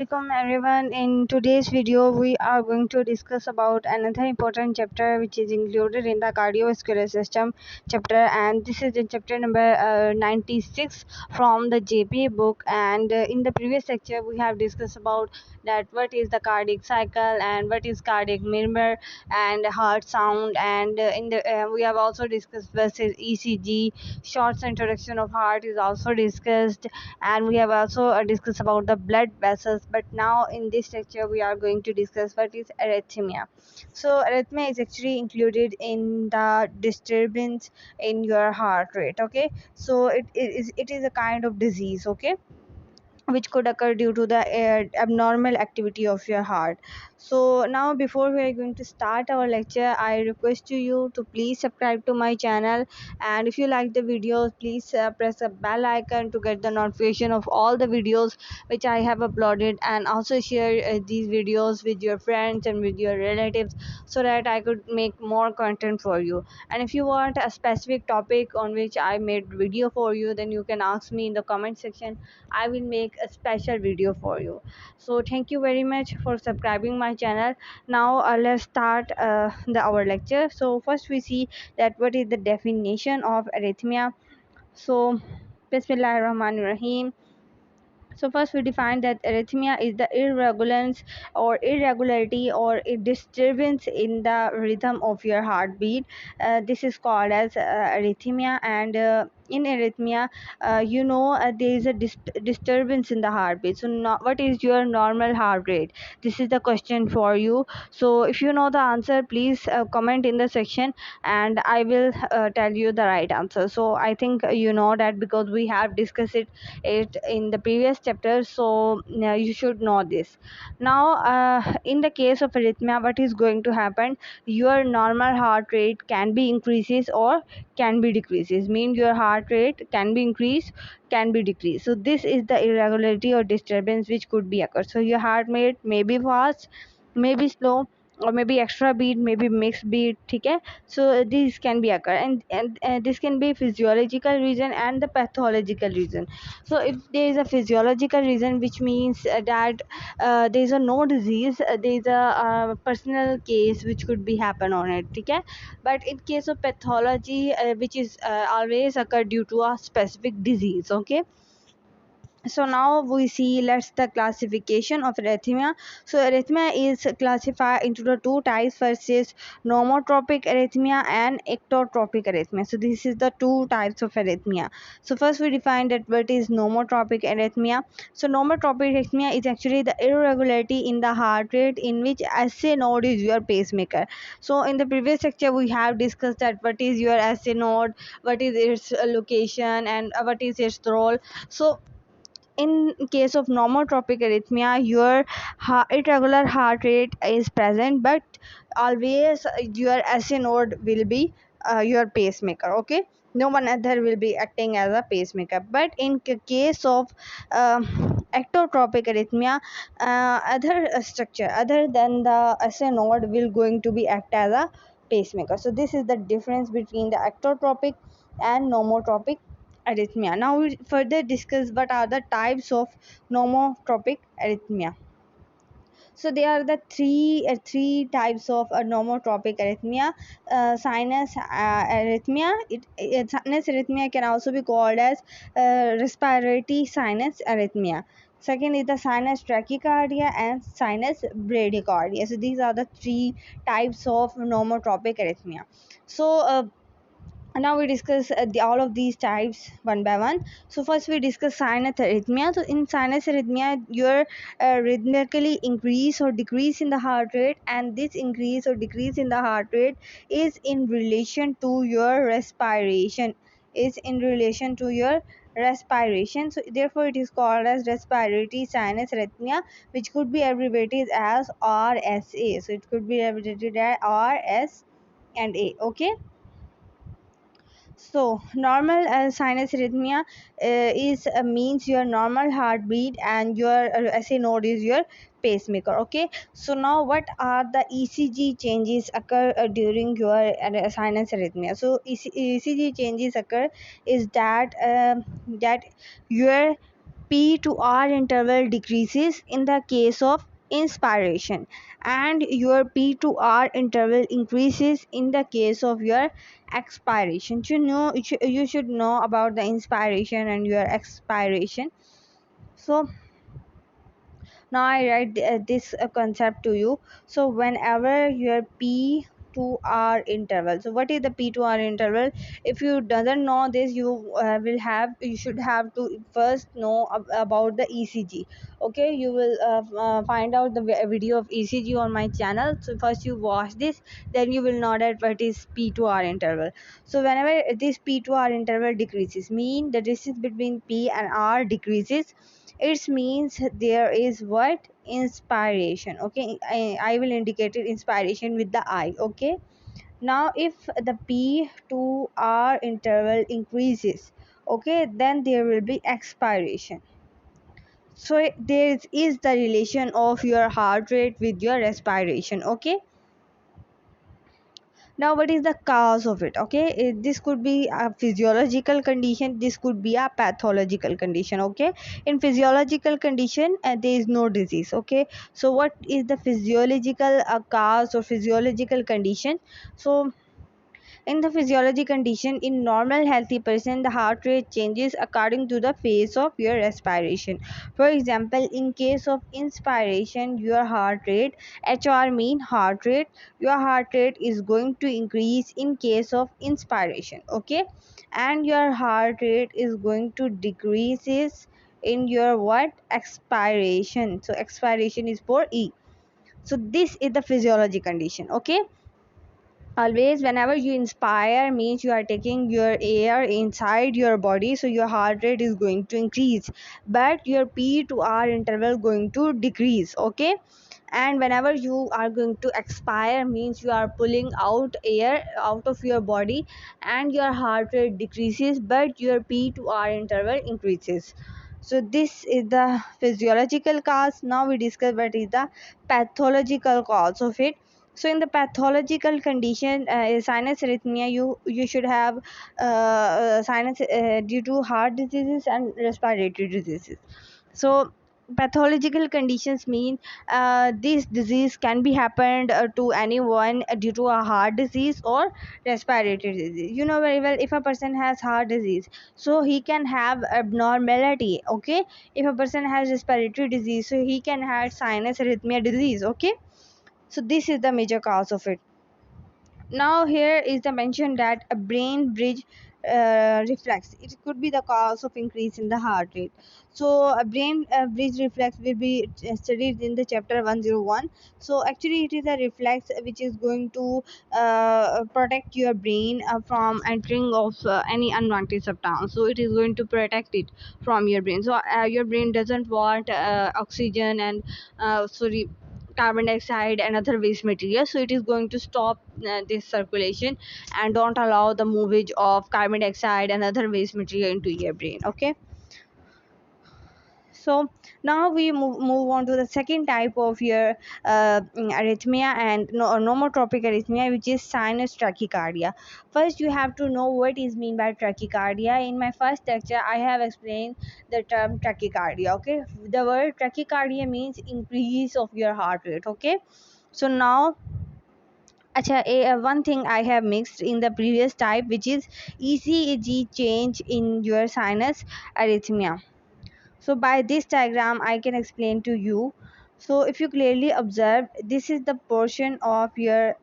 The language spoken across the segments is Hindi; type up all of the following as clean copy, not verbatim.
Welcome everyone. In today's video, we are going to discuss about another important chapter which is included in the cardiovascular system chapter, and this is the chapter number 96 from the JPA book. And in the previous lecture, we have discussed about that what is the cardiac cycle and what is cardiac murmur and heart sound. And in the we have also discussed versus ECG. Short introduction of heart is also discussed, and we have also discussed about the blood vessels. But now in this lecture we are going to discuss what is arrhythmia. So arrhythmia is actually included in the disturbance in your heart rate. Okay, so it is a kind of disease, okay, which could occur due to the abnormal activity of your heart. So now before we are going to start our lecture, I request you to please subscribe to my channel, and if you like the videos, please press the bell icon to get the notification of all the videos which I have uploaded, and also share these videos with your friends and with your relatives so that I could make more content for you. And if you want a specific topic on which I made video for you, then you can ask me in the comment section. I will make a special video for you. So thank you very much for subscribing my channel. Now let's start our lecture. So first we see that what is the definition of arrhythmia. So Bismillahirrahmanirrahim. So first we define that arrhythmia is the irregulance or irregularity or a disturbance in the rhythm of your heartbeat. This is called as arrhythmia. And in arrhythmia, there is a disturbance in the heartbeat. So what is your normal heart rate? This is the question for you. So if you know the answer, please comment in the section, and I will tell you the right answer. So I think you know that because we have discussed it in the previous chapter, so you should know this. Now in the case of arrhythmia, what is going to happen? Your normal heart rate can be increases or can be decreases, mean your heart rate can be increased, can be decreased. So this is the irregularity or disturbance which could be occur. So your heart rate may be fast, may be slow, or maybe extra beat, maybe mixed beat. Okay, so these can be occur, and this can be physiological reason and the pathological reason. So if there is a physiological reason, which means that there is a no disease, there is a personal case which could be happen on it. Okay, but in case of pathology, which is always occur due to a specific disease. Okay, so now we see, let's the classification of arrhythmia. So arrhythmia is classified into the two types. First is nomotropic arrhythmia and ectotropic arrhythmia. So this is the two types of arrhythmia. So first we define that what is nomotropic arrhythmia. So nomotropic arrhythmia is actually the irregularity in the heart rate in which SA node is your pacemaker. So in the previous lecture we have discussed that what is your SA node, what is its location, and what is its role. So in case of nomotropic arrhythmia, your irregular heart rate is present, but always your SA node will be your pacemaker. Okay, no one other will be acting as a pacemaker. But in case of um, ectotropic arrhythmia, other structure other than the SA node will going to be act as a pacemaker. So this is the difference between the ectotropic and nomotropic arrhythmia. Now we further discuss what are the types of nomotropic arrhythmia. So there are the three types of nomotropic arrhythmia. Sinus arrhythmia. Sinus arrhythmia can also be called as respiratory sinus arrhythmia. Second is the sinus tachycardia and sinus bradycardia. So these are the three types of nomotropic arrhythmia. So now we discuss all of these types one by one. So first we discuss sinus arrhythmia. So in sinus arrhythmia, your rhythmically increase or decrease in the heart rate, and this increase or decrease in the heart rate is in relation to your respiration, is in relation to your respiration. So therefore it is called as respiratory sinus arrhythmia, which could be abbreviated as RSA. So it could be abbreviated as RS and A. Okay, so normal sinus arrhythmia is means your normal heartbeat, and your SA node is your pacemaker. Okay, so now what are the ECG changes occur during your sinus arrhythmia? So ECG changes occur is that that your P to R interval decreases in the case of inspiration, and your P to R interval increases in the case of your expiration. You should know about the inspiration and your expiration. So now I write this concept to you. So whenever your P to R interval, so what is the P to R interval? If you doesn't know this, you should have to first know about the ECG. Okay, you will find out the video of ECG on my channel. So first you watch this, then you will know that what is P to R interval. So whenever this P to R interval decreases, mean the distance between P and R decreases, it means there is what inspiration. Okay, I will indicate it inspiration with the I. Okay, now if the P to R interval increases, okay, then there will be expiration. So there is the relation of your heart rate with your respiration. Okay, now what is the cause of it? Okay, this could be a physiological condition, this could be a pathological condition. Okay, in physiological condition there is no disease. Okay, so what is the physiological cause or physiological condition? So in the physiology condition, in normal healthy person, the heart rate changes according to the phase of your respiration. For example, in case of inspiration, your heart rate, HR mean heart rate, your heart rate is going to increase in case of inspiration. Okay, and your heart rate is going to decreases in your what expiration. So expiration is for E. So this is the physiology condition. Okay, always whenever you inspire means you are taking your air inside your body, so your heart rate is going to increase, but your P to R interval going to decrease. Okay, and whenever you are going to expire means you are pulling out air out of your body and your heart rate decreases, but your P to R interval increases. So this is the physiological cause. Now we discuss what is the pathological cause of it. So in the pathological condition, sinus arrhythmia, you should have sinus due to heart diseases and respiratory diseases. So pathological conditions mean this disease can be happened to anyone due to a heart disease or respiratory disease. You know very well, if a person has heart disease, so he can have abnormality. Okay, if a person has respiratory disease, so he can have sinus arrhythmia disease. Okay, so this is the major cause of it. Now here is the mention that a brain bridge reflex, it could be the cause of increase in the heart rate. So a brain bridge reflex will be studied in the chapter 101. So actually it is a reflex which is going to protect your brain from entering of any unwanted substance. So it is going to protect it from your brain. So your brain doesn't want oxygen and sorry, carbon dioxide and other waste material, so it is going to stop this circulation and don't allow the movage of carbon dioxide and other waste material into your brain. Okay, so now we move on to the second type of your arrhythmia and nomotropic arrhythmia, which is sinus tachycardia. First you have to know what is mean by tachycardia. In my first lecture I have explained the term tachycardia. Okay, the word tachycardia means increase of your heart rate. Okay, so now one thing I have mixed in the previous type, which is ECG change in your sinus arrhythmia. So by this diagram I can explain to you. So if you clearly observe, this is the portion of your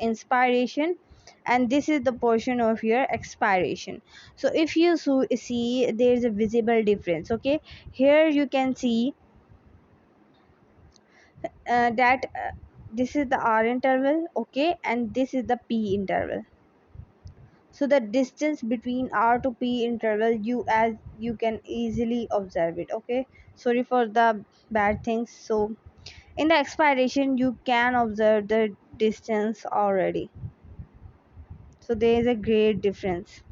inspiration and this is the portion of your expiration. So if you see, there is a visible difference. Okay, here you can see that this is the R interval. Okay, and this is the P interval. So the distance between R to P interval, you can easily observe it. Okay, sorry for the bad things. So in the expiration you can observe the distance already. So there is a great difference.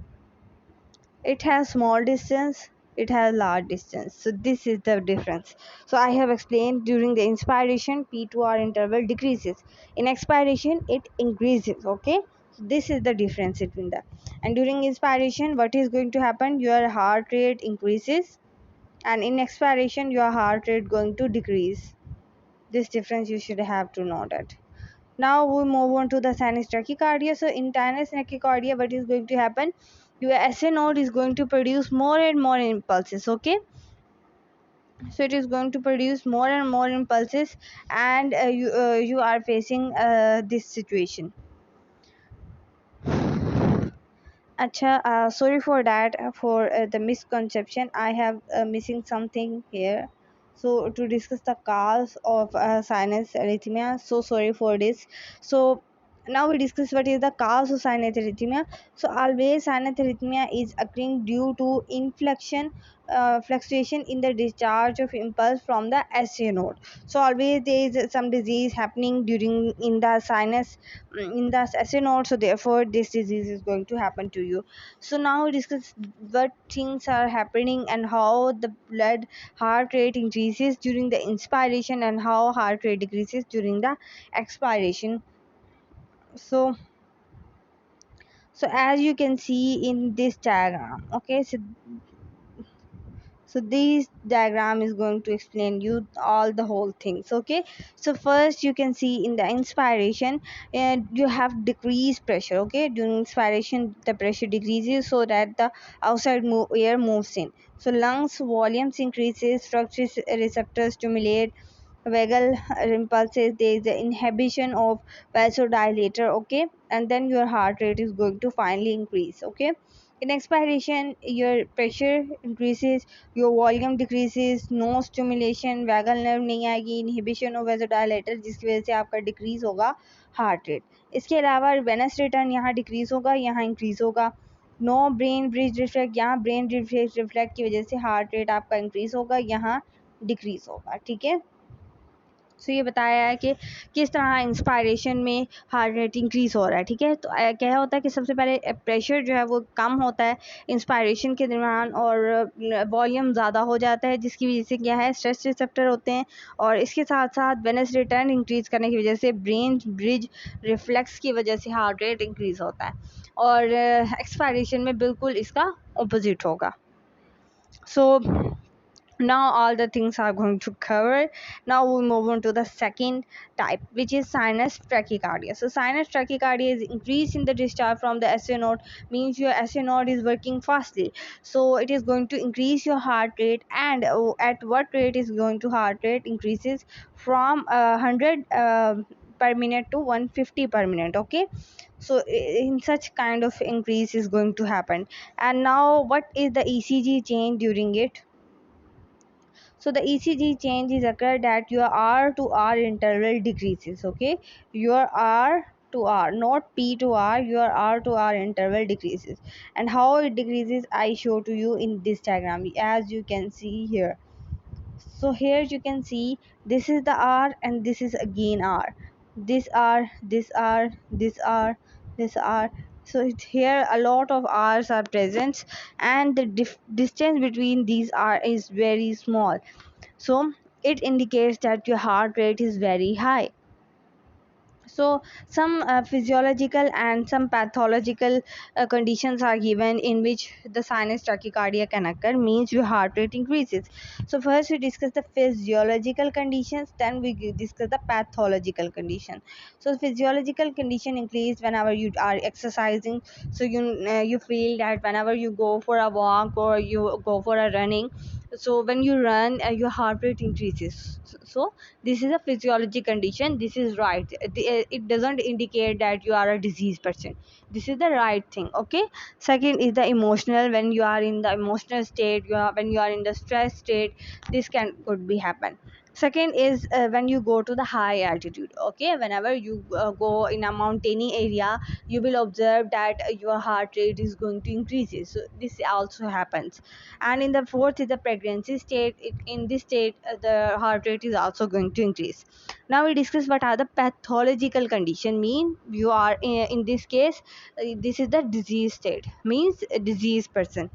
It has small distance, it has large distance. So this is the difference. So I have explained, during the inspiration P to R interval decreases, in expiration it increases. Okay, so this is the difference between that. And during inspiration what is going to happen, your heart rate increases and in expiration your heart rate going to decrease. This difference you should have to know that. Now we move on to the sinus tachycardia. So in sinus tachycardia, what is going to happen? Your SA node is going to produce more and more impulses. Okay, so it is going to produce more and more impulses, and you are facing this situation. Acha, sorry for that, for the misconception. I have missing something here. So to discuss the cause of sinus arrhythmia. So sorry for this. So now we discuss what is the cause of sinus arrhythmia. So always sinus arrhythmia is occurring due to inflection, fluctuation in the discharge of impulse from the SA node. So always there is some disease happening during in the sinus, in the SA node, so therefore this disease is going to happen to you. So now we discuss what things are happening and how the blood heart rate increases during the inspiration and how heart rate decreases during the expiration. So as you can see in this diagram, okay, so this diagram is going to explain you all the whole things. Okay, so first you can see in the inspiration, and you have decreased pressure. Okay, during inspiration the pressure decreases so that the outside air moves in. So lungs volumes increases, structure receptors stimulate vagal impulses, there is the inhibition of vasodilator. Okay, and then your heart rate is going to finally increase. Okay, in expiration your pressure increases, your volume decreases, no stimulation, vagal nerve नहीं आएगी, inhibition of vasodilator जिसकी वजह से आपका decrease होगा heart rate. इसके अलावा venous return यहाँ decrease होगा, यहाँ increase होगा. नो ब्रेन ब्रिज रिफ्लेक्ट, यहाँ ब्रेन ब्रिज रिफ्लेक्ट की वजह से हार्ट रेट आपका इंक्रीज होगा, यहाँ डिक्रीज होगा. ठीक है, सो ये बताया है कि किस तरह इंस्पायरेशन में हार्ट रेट इंक्रीज हो रहा है. ठीक है, तो क्या होता है कि सबसे पहले प्रेशर जो है वो कम होता है इंस्पायरेशन के दौरान और वॉल्यूम ज़्यादा हो जाता है, जिसकी वजह से क्या है, स्ट्रेस रिसेप्टर होते हैं, और इसके साथ साथ वेनस रिटर्न इंक्रीज करने की वजह से ब्रेन ब्रिज रिफ्लेक्स की वजह से हार्ट रेट इंक्रीज होता है, और एक्सपायरेशन में बिल्कुल इसका ऑपोजिट होगा. सो now all the things are going to cover. Now we move on to the second type, which is sinus tachycardia. So sinus tachycardia is increase in the discharge from the SA node, means your SA node is working fastly, so it is going to increase your heart rate. And at what rate is going to heart rate increases from 100 per minute to 150 per minute. Okay, so in such kind of increase is going to happen. And now what is the ECG change during it? So the ECG change is occurred that your R to R interval decreases. Okay, your R to R, not P to R, your R to R interval decreases. And how it decreases I show to you in this diagram, as you can see here. So here you can see this is the R and this is again R, this R, this R, this R, this R. So here a lot of R's are present, and the distance between these R is very small, so it indicates that your heart rate is very high. So some physiological and some pathological conditions are given in which the sinus tachycardia can occur, means your heart rate increases. So first we discuss the physiological conditions, then we discuss the pathological condition. So physiological condition increase whenever you are exercising. So you feel that whenever you go for a walk or you go for a running, so when you run your heart rate increases. So this is a physiology condition, this is right. It doesn't indicate that you are a diseased person, this is the right thing. Okay, second is the emotional, when you are in the emotional state, when you are in the stress state, this could be happen. Second is when you go to the high altitude. Okay, whenever you go in a mountainy area, you will observe that your heart rate is going to increase, so this also happens. And in the fourth is the pregnancy state. In this state the heart rate is also going to increase. Now we discuss what are the pathological condition, mean you are in this case this is the disease state, means a diseased person.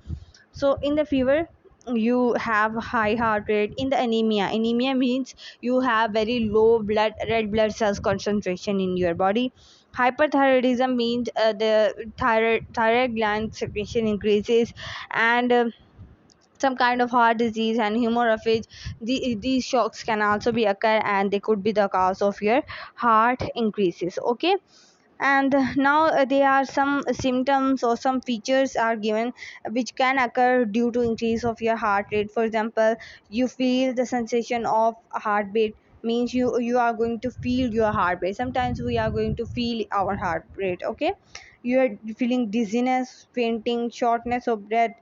So in the fever you have high heart rate. In the anemia means you have very low red blood cells concentration in your body. Hyperthyroidism means the thyroid gland secretion increases. And some kind of heart disease and hemorrhage. These shocks can also be occur, and they could be the cause of your heart increases. Okay, and now there are some symptoms or some features are given which can occur due to increase of your heart rate. For example, you feel the sensation of heartbeat, means you are going to feel your heart rate. Sometimes we are going to feel our heart rate. Okay, you are feeling dizziness, fainting, shortness of breath,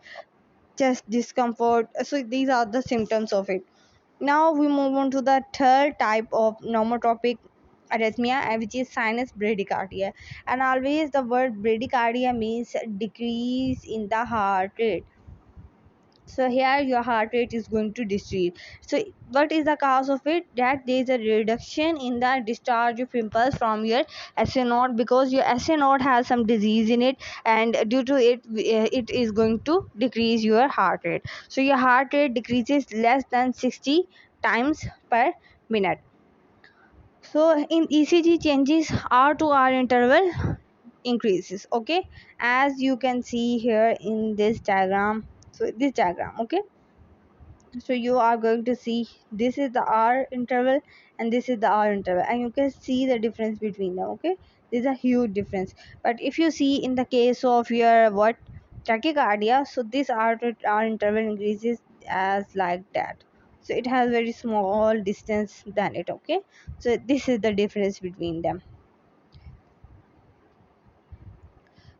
chest discomfort. So these are the symptoms of it. Now we move on to the third type of pneumotropic arrhythmia, which is sinus bradycardia. And always the word bradycardia means decrease in the heart rate. So here your heart rate is going to decrease. So what is the cause of it? That there is a reduction in the discharge of impulse from your SA node, because your SA node has some disease in it, and due to it, it is going to decrease your heart rate. So your heart rate decreases less than 60 times per minute. So in ECG, changes R to R interval increases. Okay, as you can see here in this diagram. So this diagram, okay, so you are going to see this is the R interval and this is the R interval, and you can see the difference between them. Okay, there's a huge difference. But if you see in the case of your what tachycardia, so this R interval increases as like that. So it has very small distance than it. Okay, so this is the difference between them.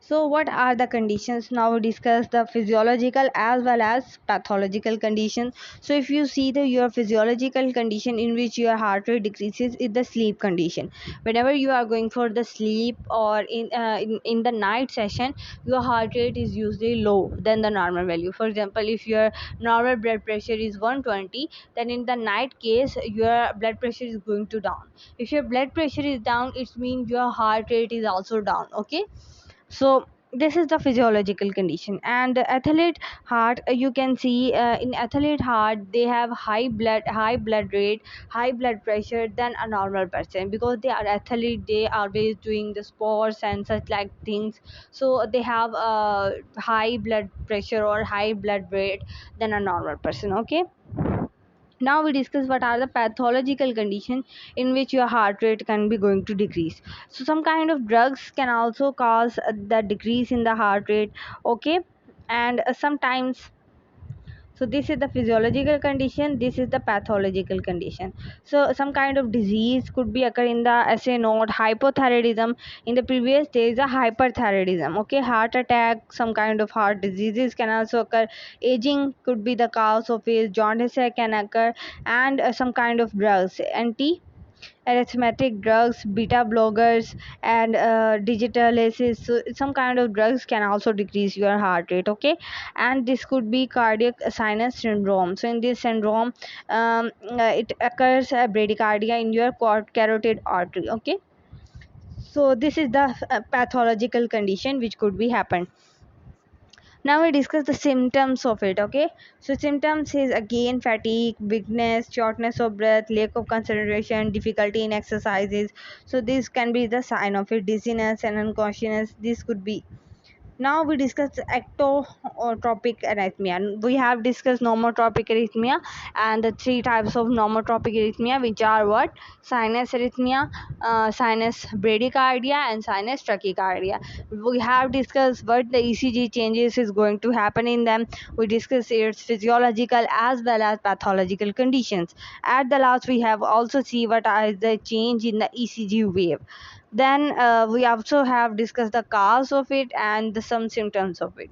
So, what are the conditions? Now we discuss the physiological as well as pathological conditions. So, if you see the your physiological condition in which your heart rate decreases is the sleep condition. Whenever you are going for the sleep or in the night session, your heart rate is usually low than the normal value. For example, if your normal blood pressure is 120, then in the night case your blood pressure is going to down. If your blood pressure is down, it means your heart rate is also down. Okay, so this is the physiological condition. And athlete heart, you can see in athlete heart they have high blood rate, high blood pressure than a normal person, because they are athlete, they are always doing the sports and such like things. So they have high blood pressure or high blood rate than a normal person. Okay, now we discuss what are the pathological conditions in which your heart rate can be going to decrease. So some kind of drugs can also cause the decrease in the heart rate. Okay, and sometimes, so this is the physiological condition, this is the pathological condition. So some kind of disease could be occur in the SA node. Hypothyroidism, in the previous there is a hyperthyroidism. Okay, heart attack, some kind of heart diseases can also occur. Aging could be the cause of it. Jaundice can occur. And some kind of drugs, anti arithmetic drugs, beta blockers, and digitalysis. So some kind of drugs can also decrease your heart rate. Okay, and this could be cardiac sinus syndrome. So in this syndrome, it occurs bradycardia in your carotid artery. Okay, so this is the pathological condition which could be happen. Now we discuss the symptoms of it. Okay, so symptoms is again fatigue, weakness, shortness of breath, lack of concentration, difficulty in exercises. So this can be the sign of it. Dizziness and unconsciousness, this could be. Now we discuss ectotropic arrhythmia. We have discussed normotropic arrhythmia and the three types of normotropic arrhythmia, which are what? Sinus arrhythmia, sinus bradycardia, and sinus tachycardia. We have discussed what the ECG changes is going to happen in them. We discussed its physiological as well as pathological conditions. At the last, we have also see what is the change in the ECG wave. Then we also have discussed the cause of it and some symptoms of it.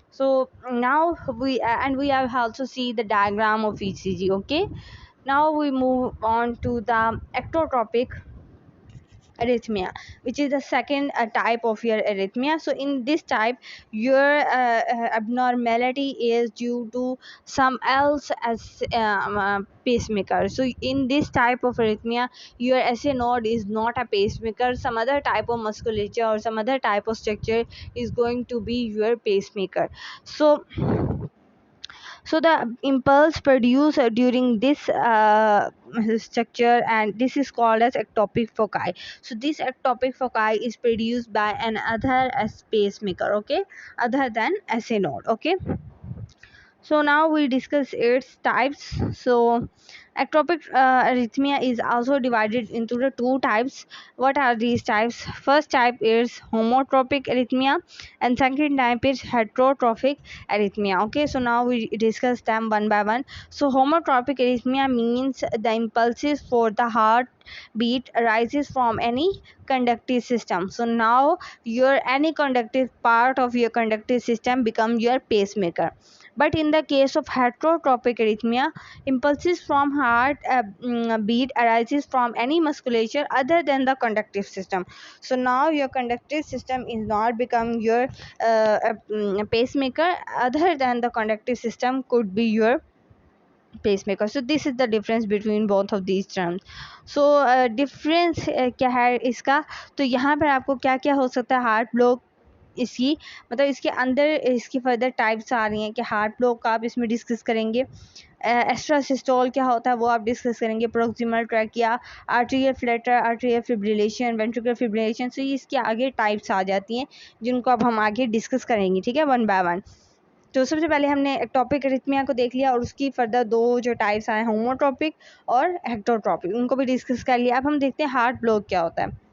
So now we have also see the diagram of ECG. Okay, now we move on to the ectotropic arrhythmia, which is the second type of your arrhythmia. So in this type, your abnormality is due to some else as pacemaker. So in this type of arrhythmia, your SA node is not a pacemaker, some other type of musculature or some other type of structure is going to be your pacemaker. So the impulse produced during this structure, and this is called as ectopic foci. So this ectopic foci is produced by another as pacemaker. Okay, other than SA node. Okay, So now we discuss its types. So ectopic arrhythmia is also divided into the two types. What are these types? First type is homotropic arrhythmia and second type is heterotropic arrhythmia. Okay, so now we discuss them one by one. So homotropic arrhythmia means the impulses for the heart beat arises from any conductive system. So now your any conductive part of your conductive system become your pacemaker. But in the case of heterotropic arrhythmia, impulses from heart beat arises from any musculature other than the conductive system. So now your conductive system is not become your pacemaker. Other than the conductive system could be your pacemaker. So this is the difference between both of these terms. So difference क्या है इसका? तो यहाँ पर आपको क्या क्या हो सकता है हार्ट ब्लॉक इसकी मतलब इसके अंदर इसकी फर्दर टाइप्स आ रही हैं कि हार्ट ब्लॉक का आप इसमें डिस्कस करेंगे। एक्स्ट्रासिस्टोल क्या होता है वो आप डिस्कस करेंगे। Proximal trachea, arterial flutter, arterial fibrillation, ventricular fibrillation. So इसके आगे टाइप्स आ जाती हैं जिनको अब हम आगे डिस्कस करेंगे, ठीक है, वन बाय वन। तो सबसे पहले हमने एक्टोपिक अरिथमिया को देख लिया और उसकी फर्दर दो जो टाइप्स आए होमोट्रोपिक और हेक्टोट्रोपिक, उनको भी डिस्कस कर लिया। अब हम देखते हैं हार्ट ब्लॉक क्या होता है।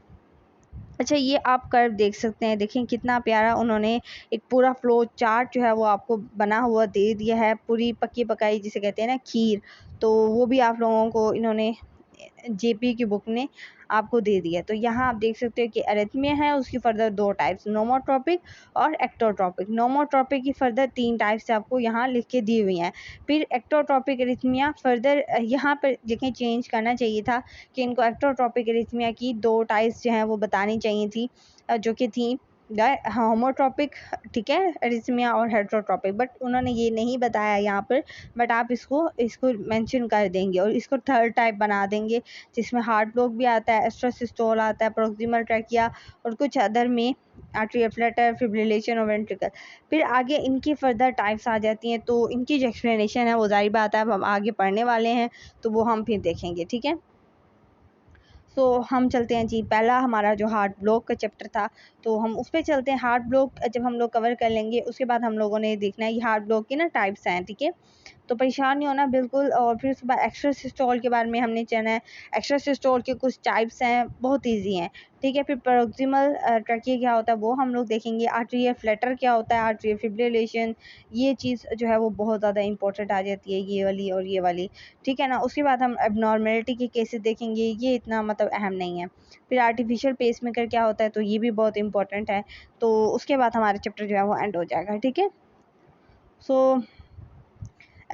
अच्छा, ये आप कर्व देख सकते हैं, देखें कितना प्यारा उन्होंने एक पूरा फ्लो चार्ट जो है वो आपको बना हुआ दे दिया है, पूरी पक्की पकाई जिसे कहते हैं ना खीर। तो वो भी आप लोगों को इन्होंने जेपी की बुक ने आपको दे दिया। तो यहाँ आप देख सकते हो कि अरिथमिया है, उसकी फर्दर दो टाइप्स, नोमोट्रोपिक और एक्टोट्रोपिक। नोमोट्रोपिक की फर्दर तीन टाइप्स आपको यहाँ लिख के दी हुई हैं। फिर एक्टोट्रोपिक अरिथमिया फर्दर यहाँ पर देखें चेंज करना चाहिए था कि इनको एक्टोट्रोपिक अरिथमिया की दो टाइप्स जो हैं वो बतानी चाहिए थी, जो कि थी होमोट्रोपिक, ठीक है, अरिथमिया और हेटेरोट्रोपिक। बट उन्होंने ये नहीं बताया यहाँ पर, बट आप इसको मेंशन कर देंगे और इसको थर्ड टाइप बना देंगे जिसमें हार्ट ब्लॉक भी आता है, एक्स्ट्रासिस्टोल आता है, प्रोक्सिमल ट्रैकिया और कुछ अदर में आर्टेरियल फ्लटर, फिब्रिलेशन और वेंट्रिकल। फिर आगे इनकी फर्दर टाइप्स आ जाती हैं, तो इनकी जो एक्सप्लेनेशन है वो जाहिर बात है अब हम आगे पढ़ने वाले हैं तो वो हम फिर देखेंगे, ठीक है। तो हम चलते हैं जी, पहला हमारा जो हार्ट ब्लॉक का चैप्टर था तो हम उस पर चलते हैं। हार्ट ब्लॉक जब हम लोग कवर कर लेंगे उसके बाद हम लोगों ने देखना है ये हार्ट ब्लॉक की ना टाइप्स हैं, ठीक है। तो परेशान नहीं होना बिल्कुल। और फिर उसके बाद एक्स्ट्रासिस्टोल के बारे में हमने जाना है। एक्स्ट्रासिस्टोल के कुछ टाइप्स हैं, बहुत ईजी हैं, ठीक है। फिर प्रोक्सिमल ट्रैकिया क्या होता है वो हम लोग देखेंगे। आर्टेरियल फ्लटर क्या होता है, आर्टेरियल फिब्रिलेशन, ये चीज़ जो है वो बहुत ज़्यादा इंपॉर्टेंट आ जाती है, ये वाली और ये वाली, ठीक है ना। उसके बाद हम एबनॉर्मेलिटी के केसेस देखेंगे, ये इतना मतलब अहम नहीं है। फिर आर्टिफिशियल पेसमेकर क्या होता है तो ये भी बहुत इंपॉर्टेंट है। तो उसके बाद हमारा चैप्टर जो है वो एंड हो जाएगा, ठीक है। सो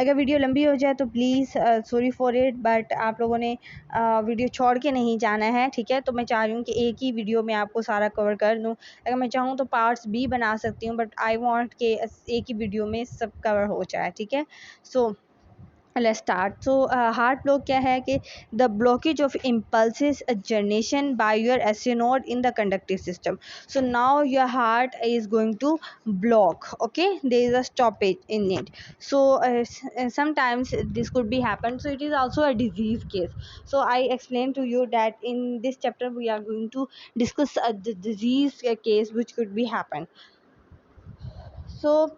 अगर वीडियो लंबी हो जाए तो please sorry for it, but आप लोगों ने वीडियो छोड़ के नहीं जाना है, ठीक है। तो मैं चाह रही हूँ कि एक ही वीडियो में आपको सारा कवर कर दूँ। अगर मैं चाहूँ तो पार्ट्स भी बना सकती हूँ, बट आई वांट कि एक ही वीडियो में सब कवर हो जाए, ठीक है। सो let's start. So heart block क्या है कि the blockage of impulses generation by your SC node in the conductive system. So now your heart is going to block, okay, there is a stoppage in it. So sometimes this could be happen, so it is also a disease case. So I explained to you that in this chapter we are going to discuss the disease case which could be happen. So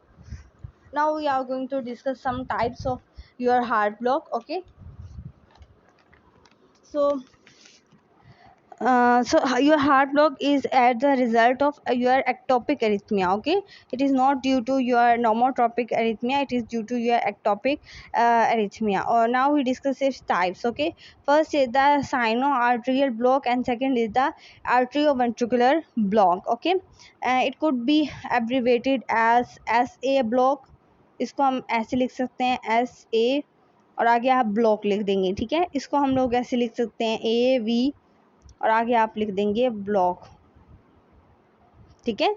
now we are going to discuss some types of your heart block, okay. So your heart block is as the result of your ectopic arrhythmia, okay. It is not due to your nomotropic arrhythmia, it is due to your ectopic arrhythmia. Or now we discuss its types, okay. First is the sinoarterial block and second is the arterioventricular block, okay. It could be abbreviated as SA block, इसको हम ऐसे लिख सकते हैं SA और आगे आप ब्लॉक लिख देंगे, ठीक है। इसको हम लोग ऐसे लिख सकते हैं AV और आगे आप लिख देंगे ब्लॉक, ठीक है।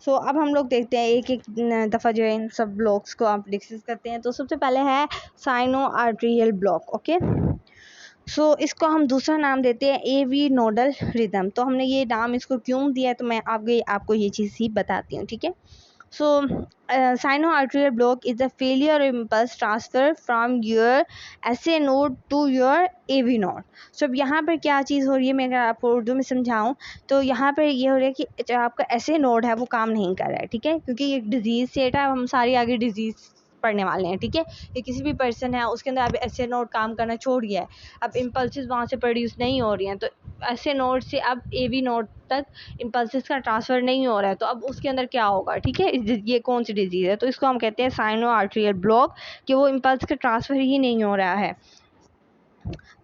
सो अब हम लोग देखते हैं एक एक दफ़ा जो है इन सब ब्लॉक्स को आप डिस्कस करते हैं। तो सबसे पहले है साइनो आर्टेरियल ब्लॉक, ओके। सो इसको हम दूसरा नाम देते हैं AV नोडल रिदम। तो हमने ये नाम इसको क्यों दिया है तो मैं आपको ये चीज़ ही बताती हूँ, ठीक है। So sino-arterial block is the failure of impulse transfer from your SA node to your AV node. So अब यहाँ पर क्या चीज़ हो रही है, मैं अगर आपको उर्दू में समझाऊँ तो यहाँ पर ये हो रहा है कि जो आपका SA नोड है वो काम नहीं कर रहा है, ठीक है, क्योंकि ये डिजीज़ सेट है, हम सारी आगे डिजीज़ पढ़ने वाले हैं, ठीक है। ये किसी भी पर्सन है उसके अंदर अब SA नोड काम करना छोड़ गया है, अब इम्पल्सिस वहाँ से प्रोड्यूस नहीं हो रही हैं, तो SA नोड से अब AV नोड तक इम्पल्सिस का ट्रांसफ़र नहीं हो रहा है, तो अब उसके अंदर क्या होगा, ठीक है। ये कौन सी डिजीज़ है, तो इसको हम कहते हैं साइनो आर्टेरियल ब्लॉक, कि वो इम्पल्स का ट्रांसफ़र ही नहीं हो रहा है।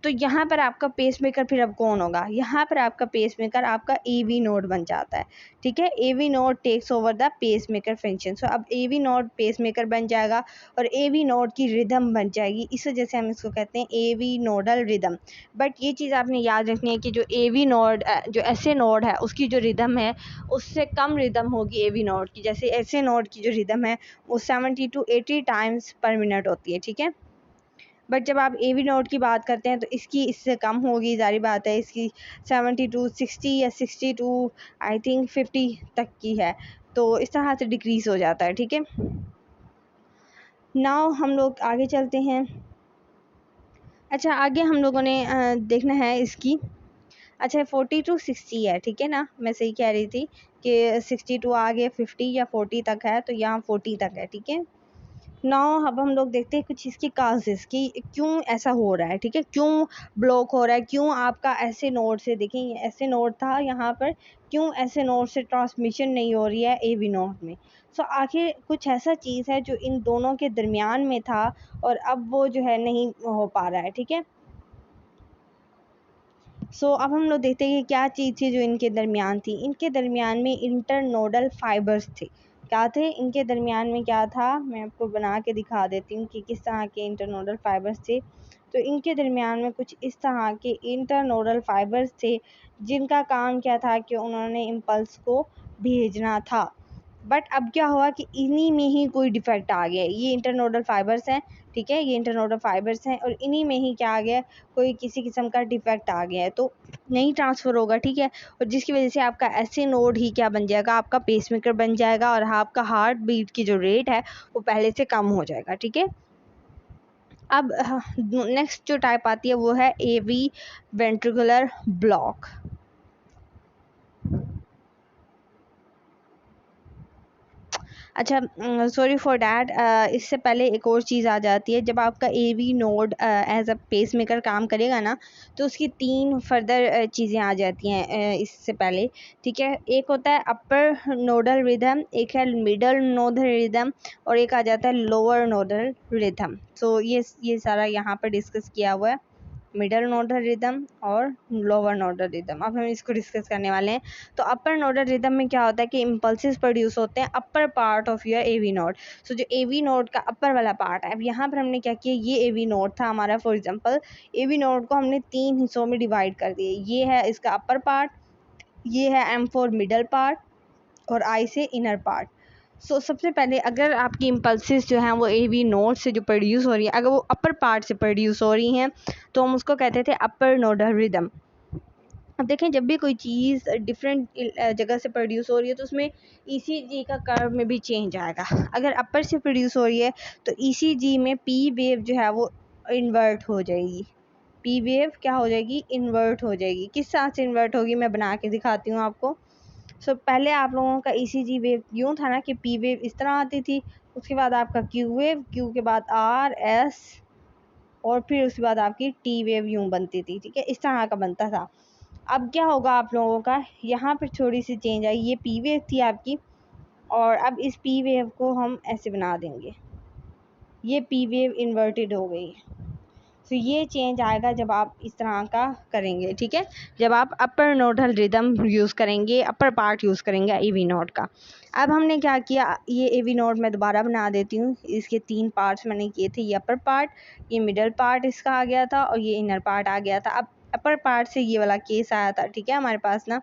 तो यहाँ पर आपका पेसमेकर फिर अब कौन होगा, यहाँ पर आपका पेसमेकर आपका AV नोड बन जाता है, ठीक है। AV node takes over the pacemaker function. So अब AV नोड पेसमेकर बन जाएगा और AV नोड की रिदम बन जाएगी, इस वजह से हम इसको कहते हैं AV नोडल रिदम। बट ये चीज़ आपने याद रखनी है कि जो AV नोड जो SA नोड है उसकी जो रिदम है उससे कम रिदम होगी AV नोड की। जैसे SA नोड की जो रिदम है वो 70 to 80 टाइम्स पर मिनट होती है, ठीक है। बट जब आप AV नोड की बात करते हैं तो इसकी इससे कम होगी, जारी बात है, इसकी 70 to 60 या 60 to आई थिंक 50 तक की है, तो इस तरह से डिक्रीज़ हो जाता है, ठीक है। नाउ हम लोग आगे चलते हैं। अच्छा, आगे हम लोगों ने देखना है इसकी, अच्छा 40 to 60 है, ठीक है ना, मैं सही कह रही थी कि 62 आगे 50 या 40 तक है, तो यहाँ 40 तक है, ठीक है। नाउ अब हम लोग देखते हैं कुछ इसकी काजेस कि क्यों ऐसा हो रहा है, ठीक है, क्यों ब्लॉक हो रहा है, क्यों आपका ऐसे नोड से, देखें ये ऐसे नोड था यहाँ पर, क्यों ऐसे नोड से ट्रांसमिशन नहीं हो रही है AV नोड में। सो आखिर कुछ ऐसा चीज़ है जो इन दोनों के दरमियान में था और अब वो जो है नहीं हो पा रहा है, ठीक है। सो अब हम लोग देखते हैं कि क्या चीज़ थी जो इनके दरमियान थी। इनके दरमियान में इंटरनोडल फाइबर्स थे। क्या थे इनके दरमियान में, क्या था, मैं आपको बना के दिखा देती हूँ कि किस तरह के इंटरनोडल फाइबर्स थे। तो इनके दरमियान में कुछ इस तरह के इंटरनोडल फाइबर्स थे जिनका काम क्या था कि उन्होंने इम्पल्स को भेजना था। बट अब क्या हुआ कि इन्हीं में ही कोई डिफेक्ट आ गया। ये इंटरनोडल फाइबर्स हैं, ठीक है, ये इंटरनोडल फाइबर्स हैं और इन्हीं में ही क्या आ गया, कोई किसी किस्म का डिफेक्ट आ गया है, तो नहीं ट्रांसफ़र होगा, ठीक है। और जिसकी वजह से आपका ऐसे नोड ही क्या बन जाएगा, आपका पेसमेकर बन जाएगा और आपका हार्ट बीट की जो रेट है वो पहले से कम हो जाएगा, ठीक है। अब नेक्स्ट जो टाइप आती है वो है AV वेंट्रिकुलर ब्लॉक। अच्छा, सॉरी फॉर डैट, इससे पहले एक और चीज़ आ जाती है। जब आपका AV node as a pacemaker काम करेगा ना, तो उसकी 3 फर्दर चीज़ें आ जाती हैं इससे पहले, ठीक है। एक होता है अपर नोडल रिदम, एक है मिडल नोडल रिदम और एक आ जाता है लोअर नोडल रिदम। सो ये सारा यहाँ पर डिस्कस किया हुआ है, मिडल नोडल रिदम और लोअर नोडल रिदम। अब हम इसको डिस्कस करने वाले हैं। तो अपर नोडल रिदम में क्या होता है कि इम्पल्सिस प्रोड्यूस होते हैं upper part of your AV node. So जो AV नोड का अपर वाला पार्ट है, अब यहाँ पर हमने क्या किया, ये AV नोड था हमारा, फॉर एग्जांपल AV नोड को हमने 3 हिस्सों में डिवाइड कर दिए। ये है इसका अपर पार्ट, ये है M फॉर मिडल पार्ट और I से इनर पार्ट। सो सबसे पहले अगर आपकी इम्पल्सिस जो हैं वो AV नोड से जो प्रोड्यूस हो रही है, अगर वो अपर पार्ट से प्रोड्यूस हो रही हैं तो हम उसको कहते थे अपर नोडल रिदम। अब देखें, जब भी कोई चीज़ डिफरेंट जगह से प्रोड्यूस हो रही है तो उसमें ECG का कर्व में भी चेंज आएगा। अगर अपर से प्रोड्यूस हो रही है तो ECG में P वेव जो है वो इन्वर्ट हो जाएगी। P वेव क्या हो जाएगी, इन्वर्ट हो जाएगी। किस तरह से इन्वर्ट होगी मैं बना के दिखाती हूँ आपको। सो पहले आप लोगों का ECG वेव यूँ था ना कि P वेव इस तरह आती थी, उसके बाद आपका Q वेव, Q के बाद R S और फिर उसके बाद आपकी T वेव यूँ बनती थी, ठीक है, इस तरह का बनता था। अब क्या होगा आप लोगों का, यहाँ पर थोड़ी सी चेंज आई, ये P वेव थी आपकी और अब इस P वेव को हम ऐसे बना देंगे, ये P वेव इन्वर्टेड हो गई। तो ये चेंज आएगा जब आप इस तरह का करेंगे, ठीक है, जब आप अपर नोडल रिदम यूज़ करेंगे, अपर पार्ट यूज़ करेंगे AV नोड का। अब हमने क्या किया, ये AV नोड मैं दोबारा बना देती हूँ। इसके 3 पार्ट्स मैंने किए थे, ये अपर पार्ट, ये मिडल पार्ट इसका आ गया था और ये इनर पार्ट आ गया था। अब अपर पार्ट से ये वाला केस आया था, ठीक है, हमारे पास ना।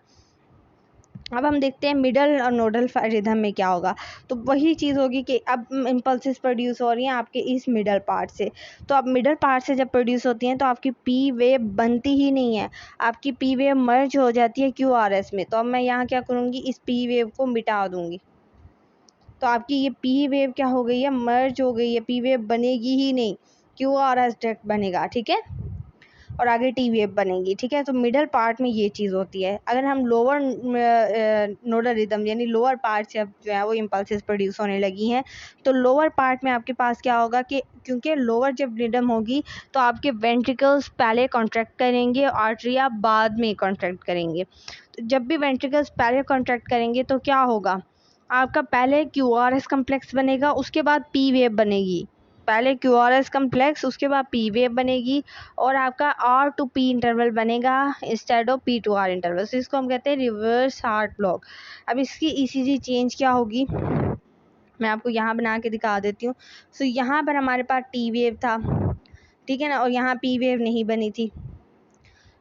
अब हम देखते हैं मिडल और नोडल रिदम में क्या होगा। तो वही चीज़ होगी कि अब इम्पल्सिस प्रोड्यूस हो रही हैं आपके इस मिडल पार्ट से। तो अब मिडल पार्ट से जब प्रोड्यूस होती हैं तो आपकी P वेव बनती ही नहीं है, आपकी P वेव मर्ज हो जाती है QRS में। तो अब मैं यहाँ क्या करूँगी, इस P वेव को मिटा दूँगी, तो आपकी ये पी वेव क्या हो गई है, मर्ज हो गई है, पी वेव बनेगी ही नहीं, क्यू आर एस डायरेक्ट बनेगा, ठीक है, और आगे टी वेव बनेगी, ठीक है। तो मिडल पार्ट में ये चीज़ होती है। अगर हम लोअर नोडल रिदम यानी लोअर पार्ट से अब जो है वो इम्पल्सेस प्रोड्यूस होने लगी हैं, तो लोअर पार्ट में आपके पास क्या होगा कि क्योंकि लोअर जब रिदम होगी तो आपके वेंट्रिकल्स पहले कॉन्ट्रैक्ट करेंगे, आर्टरिया बाद में कॉन्ट्रैक्ट करेंगे। तो जब भी वेंट्रिकल्स पहले कॉन्ट्रैक्ट करेंगे तो क्या होगा, आपका पहले क्यू आर एस कम्प्लेक्स बनेगा, उसके बाद पी वेव बनेगी, पहले क्यू आर एस कम्प्लेक्स उसके बाद पी वेव बनेगी, और आपका आर टू पी इंटरवल बनेगा instead of P to R interval. तो इसको हम कहते हैं रिवर्स हार्ट ब्लॉक। अब इसकी ईसीजी चेंज क्या होगी, मैं आपको यहाँ बना के दिखा देती हूँ। सो यहाँ पर हमारे पास टी वेव था, ठीक है ना, और यहाँ पी वेव नहीं बनी थी।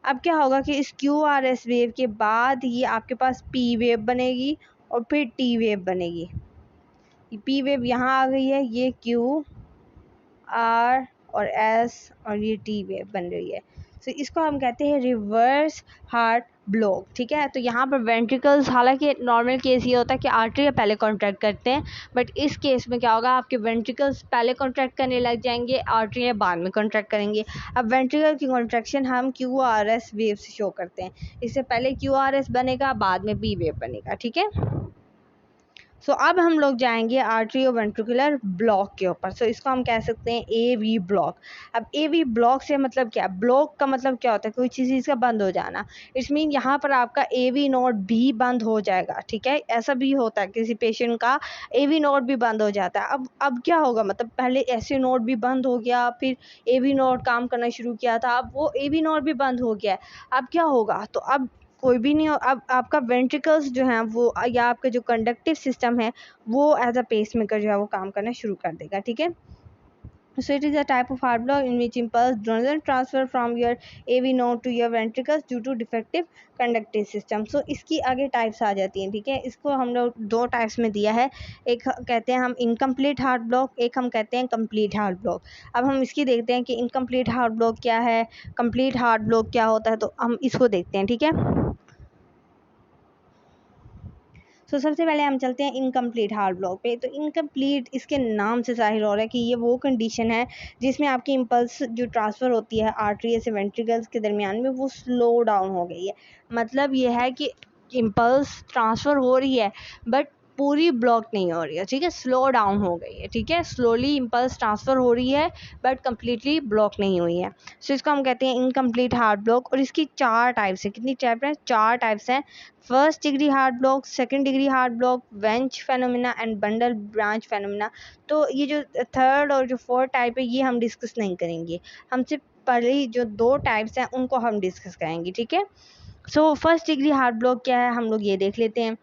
अब क्या होगा कि इस क्यू आर एस वेव के बाद ही आपके पास पी वेव बनेगी और फिर टी वेव बनेगी। पी वेव यहाँ आ गई है, ये क्यू आर और एस और ये टी वेव बन रही है। तो इसको हम कहते हैं रिवर्स हार्ट ब्लॉक, ठीक है। तो यहाँ पर वेंट्रिकल्स, हालांकि नॉर्मल केस ये होता है कि आर्टरी पहले कॉन्ट्रैक्ट करते हैं, बट इस केस में क्या होगा, आपके वेंट्रिकल्स पहले कॉन्ट्रैक्ट करने लग जाएंगे, आर्टरी बाद में कॉन्ट्रैक्ट करेंगे। अब वेंट्रिकल की कॉन्ट्रैक्शन हम क्यू आर एस वेव से शो करते हैं, इससे पहले क्यू आर एस बनेगा, बाद में पी वेव बनेगा, ठीक है। सो अब हम लोग जाएंगे आर्ट्रियोवेंट्रिकुलर ब्लॉक के ऊपर। सो इसको हम कह सकते हैं ए वी ब्लॉक। अब ए वी ब्लॉक से मतलब क्या, ब्लॉक का मतलब क्या होता है, कोई चीज़ का बंद हो जाना। इट्स मीन यहाँ पर आपका ए वी नोड भी बंद हो जाएगा, ठीक है। ऐसा भी होता है किसी पेशेंट का ए वी नोड भी बंद हो जाता है। अब क्या होगा, मतलब पहले ऐसे नोड भी बंद हो गया, फिर ए वी नोड काम करना शुरू किया था, अब वो ए वी नोड भी बंद हो गया है। अब क्या होगा, तो अब कोई भी नहीं हो, अब आपका वेंट्रिकल्स जो हैं वो या आपका जो कंडक्टिव सिस्टम है वो एज अ पेस मेकर जो है वो काम करना शुरू कर देगा, ठीक है। So it is a type of heart block in which impulse doesn't transfer from your AV node to your ventricles due to defective conductive system. So इसकी आगे टाइप्स आ जाती हैं, ठीक है। इसको हम लोग दो टाइप्स में दिया है, एक कहते हैं हम इनकम्प्लीट हार्ट ब्लॉक, एक हम कहते हैं कंप्लीट हार्ट ब्लॉक। अब हम इसकी देखते हैं कि इनकम्प्लीट हार्ट ब्लॉक क्या है, कंप्लीट हार्ट ब्लॉक क्या होता है, तो हम इसको देखते हैं, ठीक है। सो सबसे पहले हम चलते हैं इनकम्प्लीट हार्ट ब्लॉक पे। तो इनकम्प्लीट इसके नाम से ज़ाहिर हो रहा है कि ये वो कंडीशन है जिसमें आपकी इम्पल्स जो ट्रांसफ़र होती है आर्टरी से वेंट्रिकल्स के दरमियान में वो स्लो डाउन हो गई है। मतलब ये है कि इम्पल्स ट्रांसफ़र हो रही है बट पूरी ब्लॉक नहीं हो रही है, ठीक है, स्लो डाउन हो गई है, ठीक है। स्लोली इम्पल्स ट्रांसफ़र हो रही है बट कम्प्लीटली ब्लॉक नहीं हुई है। सो इसको हम कहते हैं इनकम्प्लीट हार्ट ब्लॉक। और इसकी चार टाइप्स हैं, कितनी टाइप हैं, चार टाइप्स हैं। First degree heart block, second degree heart block, Wenckebach phenomena and bundle branch phenomena. तो ये जो थर्ड और जो फोर्थ टाइप है ये हम डिस्कस नहीं करेंगे, हम सिर्फ पहले जो दो टाइप्स हैं उनको हम डिस्कस करेंगे, ठीक है। So first degree heart block क्या है, हम लोग ये देख लेते हैं।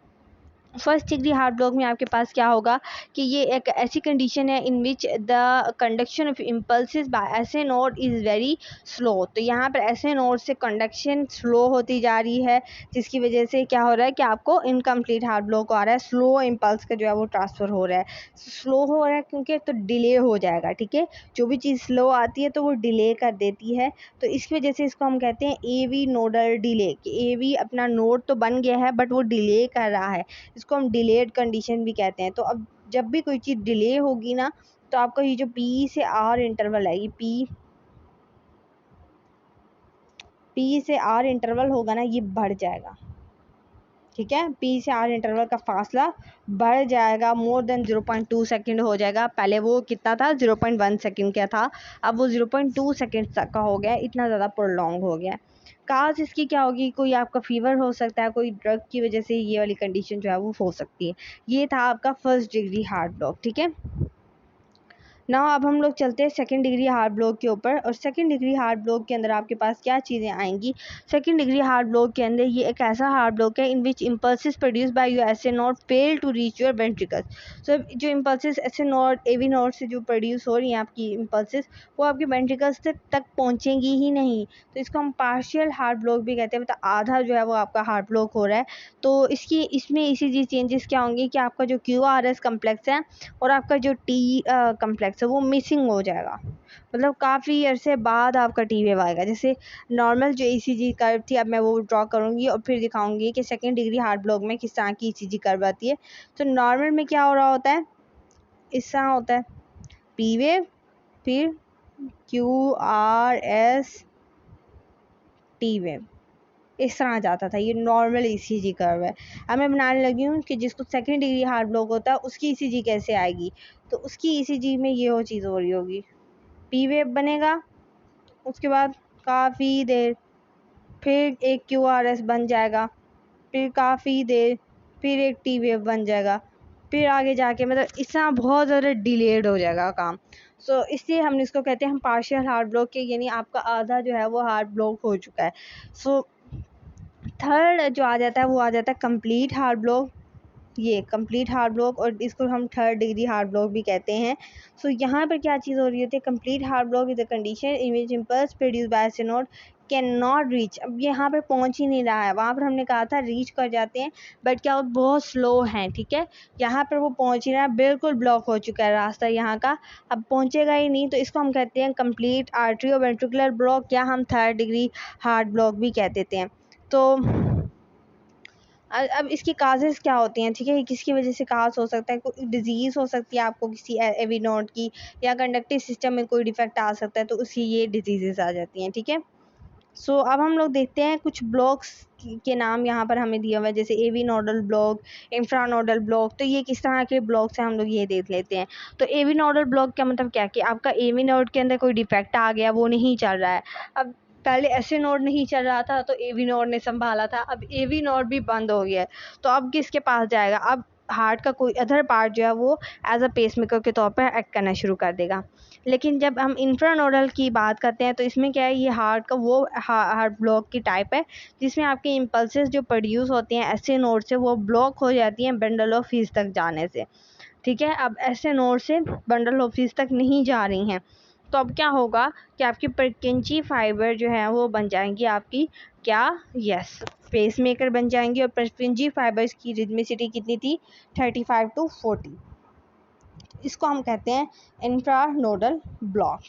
फर्स्ट डिग्री हार्ट ब्लॉक में आपके पास क्या होगा कि ये एक ऐसी कंडीशन है in which the conduction of impulses by S A node is very slow. तो यहाँ पर एस ए नोड से कंडक्शन स्लो होती जा रही है, जिसकी वजह से क्या हो रहा है कि आपको इनकम्प्लीट हार्ट ब्लॉक आ रहा है, स्लो इम्पल्स का जो है वो ट्रांसफ़र हो रहा है। स्लो हो रहा है क्योंकि तो डिले हो जाएगा, ठीक है। जो भी चीज़ स्लो आती है तो वो डिले कर देती है, तो इसकी वजह से इसको हम कहते हैं ए वी नोडल डिले, कि ए वी अपना नोड तो बन गया है बट वो डिले कर रहा है, इसको हम डिलेड कंडीशन भी कहते हैं। तो अब जब भी कोई चीज़ डिले होगी ना तो आपका ये जो पी से आर इंटरवल है, ये पी से आर इंटरवल होगा ना ये बढ़ जाएगा, ठीक है। पी से आर इंटरवल का फासला बढ़ जाएगा, मोर देन 0.2 सेकेंड हो जाएगा। पहले वो कितना था, 0.1 सेकेंड का था, अब वो 0.2 सेकेंड तक का हो गया, इतना ज़्यादा प्रोलॉन्ग हो गया। काज इसकी क्या होगी, कोई आपका फीवर हो सकता है, कोई ड्रग की वजह से ये वाली कंडीशन जो है वो हो सकती है। ये था आपका फर्स्ट डिग्री हार्ट ब्लॉक, ठीक है। ना अब हम लोग चलते हैं सेकंड डिग्री हार्ट ब्लॉक के ऊपर। और सेकंड डिग्री हार्ट ब्लॉक के अंदर आपके पास क्या चीज़ें आएंगी, सेकंड डिग्री हार्ट ब्लॉक के अंदर ये एक ऐसा हार्ट ब्लॉक है in which impulses produced by your S A node fail to reach your ventricles. So जो impulses S A node A V node से जो प्रोड्यूस हो रही हैं आपकी इम्पल्सिस, वो आपके वेंट्रिकल्स तक पहुँचेंगी ही नहीं। तो इसको हम पार्शियल हार्ट ब्लॉक भी कहते हैं, मतलब आधा जो है वो आपका हार्ट ब्लॉक हो रहा है। तो इसमें इसी चीज़ चेंजेस क्या होंगे कि आपका जो क्यू आर एस कम्प्लेक्स है और आपका जो टी कम्प्लेक्स इफेक्ट से वो मिसिंग हो जाएगा, मतलब काफ़ी अरसे बाद आपका टी वेव आएगा। जैसे नॉर्मल जो ईसीजी कर्व थी, अब मैं वो ड्रॉ करूँगी और फिर दिखाऊंगी कि सेकेंड डिग्री हार्ट ब्लॉक में किस तरह की ईसीजी कर्व आती है। तो नॉर्मल में क्या हो रहा होता है, इस तरह होता है पी वेव, फिर Q R S T wave, इस तरह जाता था। ये नॉर्मल ईसीजी कर्व है। अब मैं बनाने लगी हूँ कि जिसको सेकेंड डिग्री हार्ट ब्लॉक होता है उसकी ईसीजी कैसे आएगी। तो उसकी ईसीजी में ये चीज़ हो रही होगी, पी वेव बनेगा, उसके बाद काफ़ी देर फिर एक क्यू आर एस बन जाएगा, फिर काफ़ी देर फिर एक टी वेव बन जाएगा, फिर आगे जाके मतलब इस तरह बहुत ज़्यादा डिलेड हो जाएगा काम। सो इसलिए हम इसको कहते हैं हम पार्शियल हार्ट ब्लॉक के, यानी आपका आधा जो है वो हार्ट ब्लॉक हो चुका है। सो थर्ड जो आ जाता है वो आ जाता है कंप्लीट हार्ट ब्लॉक। ये कंप्लीट हार्ट ब्लॉक, और इसको हम थर्ड डिग्री हार्ट ब्लॉक भी कहते हैं। सो यहाँ पर क्या चीज़ हो रही होती है, complete heart block is the condition in which impulse produce by सिनोड can not reach. अब यहाँ पर पहुँच ही नहीं रहा है, वहाँ पर हमने कहा था रीच कर जाते हैं, बट क्या बहुत स्लो हैं, ठीक है। यहाँ पर वो पहुँच ही रहा है, बिल्कुल ब्लॉक हो चुका है रास्ता यहाँ का, अब पहुँचेगा ही नहीं। तो इसको हम कहते हैं कंप्लीट आर्टरी वेंट्रिकुलर ब्लॉक, या हम थर्ड डिग्री हार्ट ब्लॉक भी कह देते हैं। तो अब इसकी काजेज़ क्या होती हैं, ठीक है, किसकी वजह से काज हो सकता है, कोई डिजीज़ हो सकती है आपको किसी एवी नोड की, या कंडक्टिव सिस्टम में कोई डिफेक्ट आ सकता है, तो उसकी ये डिजीज़ेस आ जाती हैं, ठीक है। सो अब हम लोग देखते हैं कुछ ब्लॉक्स के नाम यहाँ पर हमें दिया हुआ है, जैसे एवी नोडल ब्लॉक, इंफ्रानोडल ब्लॉक। तो ये किस तरह के ब्लॉक्स हैं हम लोग ये देख लेते हैं। तो एवी नोडल ब्लॉक का मतलब क्या कि आपका एवी नोड के अंदर कोई डिफेक्ट आ गया, वो नहीं चल रहा है। अब पहले ऐसे नोड नहीं चल रहा था तो एवी नोड ने संभाला था, अब एवी नोड भी बंद हो गया है, तो अब किसके पास जाएगा, अब हार्ट का कोई अदर पार्ट जो है वो एज अ पेसमेकर के तौर पर एक्ट करना शुरू कर देगा। लेकिन जब हम इंफ्रानोडल की बात करते हैं तो इसमें क्या है, ये हार्ट का वो हार्ट ब्लॉक की टाइप है जिसमें आपके इम्पल्सेस जो प्रोड्यूस होते हैं ऐसे नोड से वो ब्लॉक हो जाती हैं बंडल ऑफ हीज तक जाने से, ठीक है। अब ऐसे नोड से बंडल ऑफ हीज तक नहीं जा रही हैं, तो अब क्या होगा कि आपकी परकिंची फाइबर जो है वो बन जाएंगी आपकी क्या, यस, पेसमेकर बन जाएंगी। और परकिंची फाइबर्स की रिदमिसिटी कितनी थी, 35 to 40। इसको हम कहते हैं इंफ्रानोडल ब्लॉक।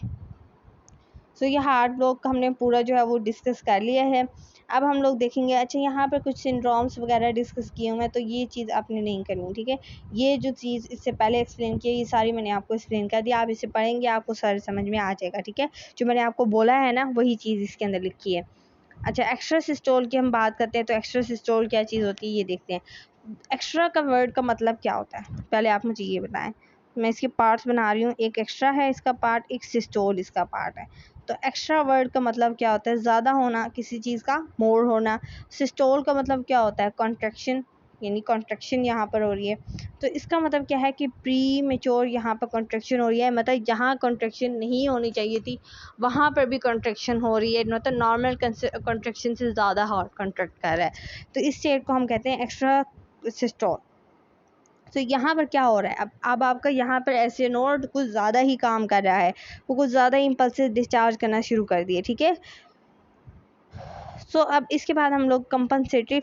सो ये हार्ट ब्लॉक का हमने पूरा जो है वो डिस्कस कर लिया है। अब हम लोग देखेंगे, अच्छा यहाँ पर कुछ सिंड्रोम्स वगैरह डिस्कस किए हुए हैं, तो ये चीज़ आपने नहीं करनी, ठीक है। ये जो चीज़ इससे पहले एक्सप्लेन की है ये सारी मैंने आपको एक्सप्लेन कर दिया, आप इसे पढ़ेंगे आपको सारे समझ में आ जाएगा, ठीक है। जो मैंने आपको बोला है ना वही चीज़ इसके अंदर लिखी है। अच्छा, एक्स्ट्रा सिस्टोल की हम बात करते हैं, तो एक्स्ट्रा सिस्टोल क्या चीज़ होती है ये देखते हैं। एक्स्ट्रा का वर्ड का मतलब क्या होता है, पहले आप मुझे ये बताएं। मैं इसके पार्ट्स बना रही हूँ, एक एक्स्ट्रा है इसका पार्ट, एक सिस्टोल इसका पार्ट है। तो एक्स्ट्रा वर्ड का मतलब क्या होता है, ज़्यादा होना किसी चीज़ का, मोर होना। सिस्टोल का मतलब क्या होता है, कॉन्ट्रैक्शन, यानी कॉन्ट्रैक्शन यहाँ पर हो रही है। तो इसका मतलब क्या है कि प्री मेच्योर यहाँ पर कॉन्ट्रैक्शन हो रही है, मतलब जहाँ कॉन्ट्रैक्शन नहीं होनी चाहिए थी वहाँ पर भी कॉन्ट्रैक्शन हो रही है, मतलब नॉर्मल कॉन्ट्रैक्शन से ज़्यादा हार्ड कॉन्ट्रैक्ट कर रहा है। तो इस स्टेट को हम कहते हैं एक्स्ट्रा सिस्टोल। तो यहाँ पर क्या हो रहा है, अब आपका यहाँ पर ऐसे नोड कुछ ज़्यादा ही काम कर रहा है, वो कुछ ज़्यादा इम्पल्सेस डिस्चार्ज करना शुरू कर दिए, ठीक है। सो अब इसके बाद हम लोग कंपनसेटरी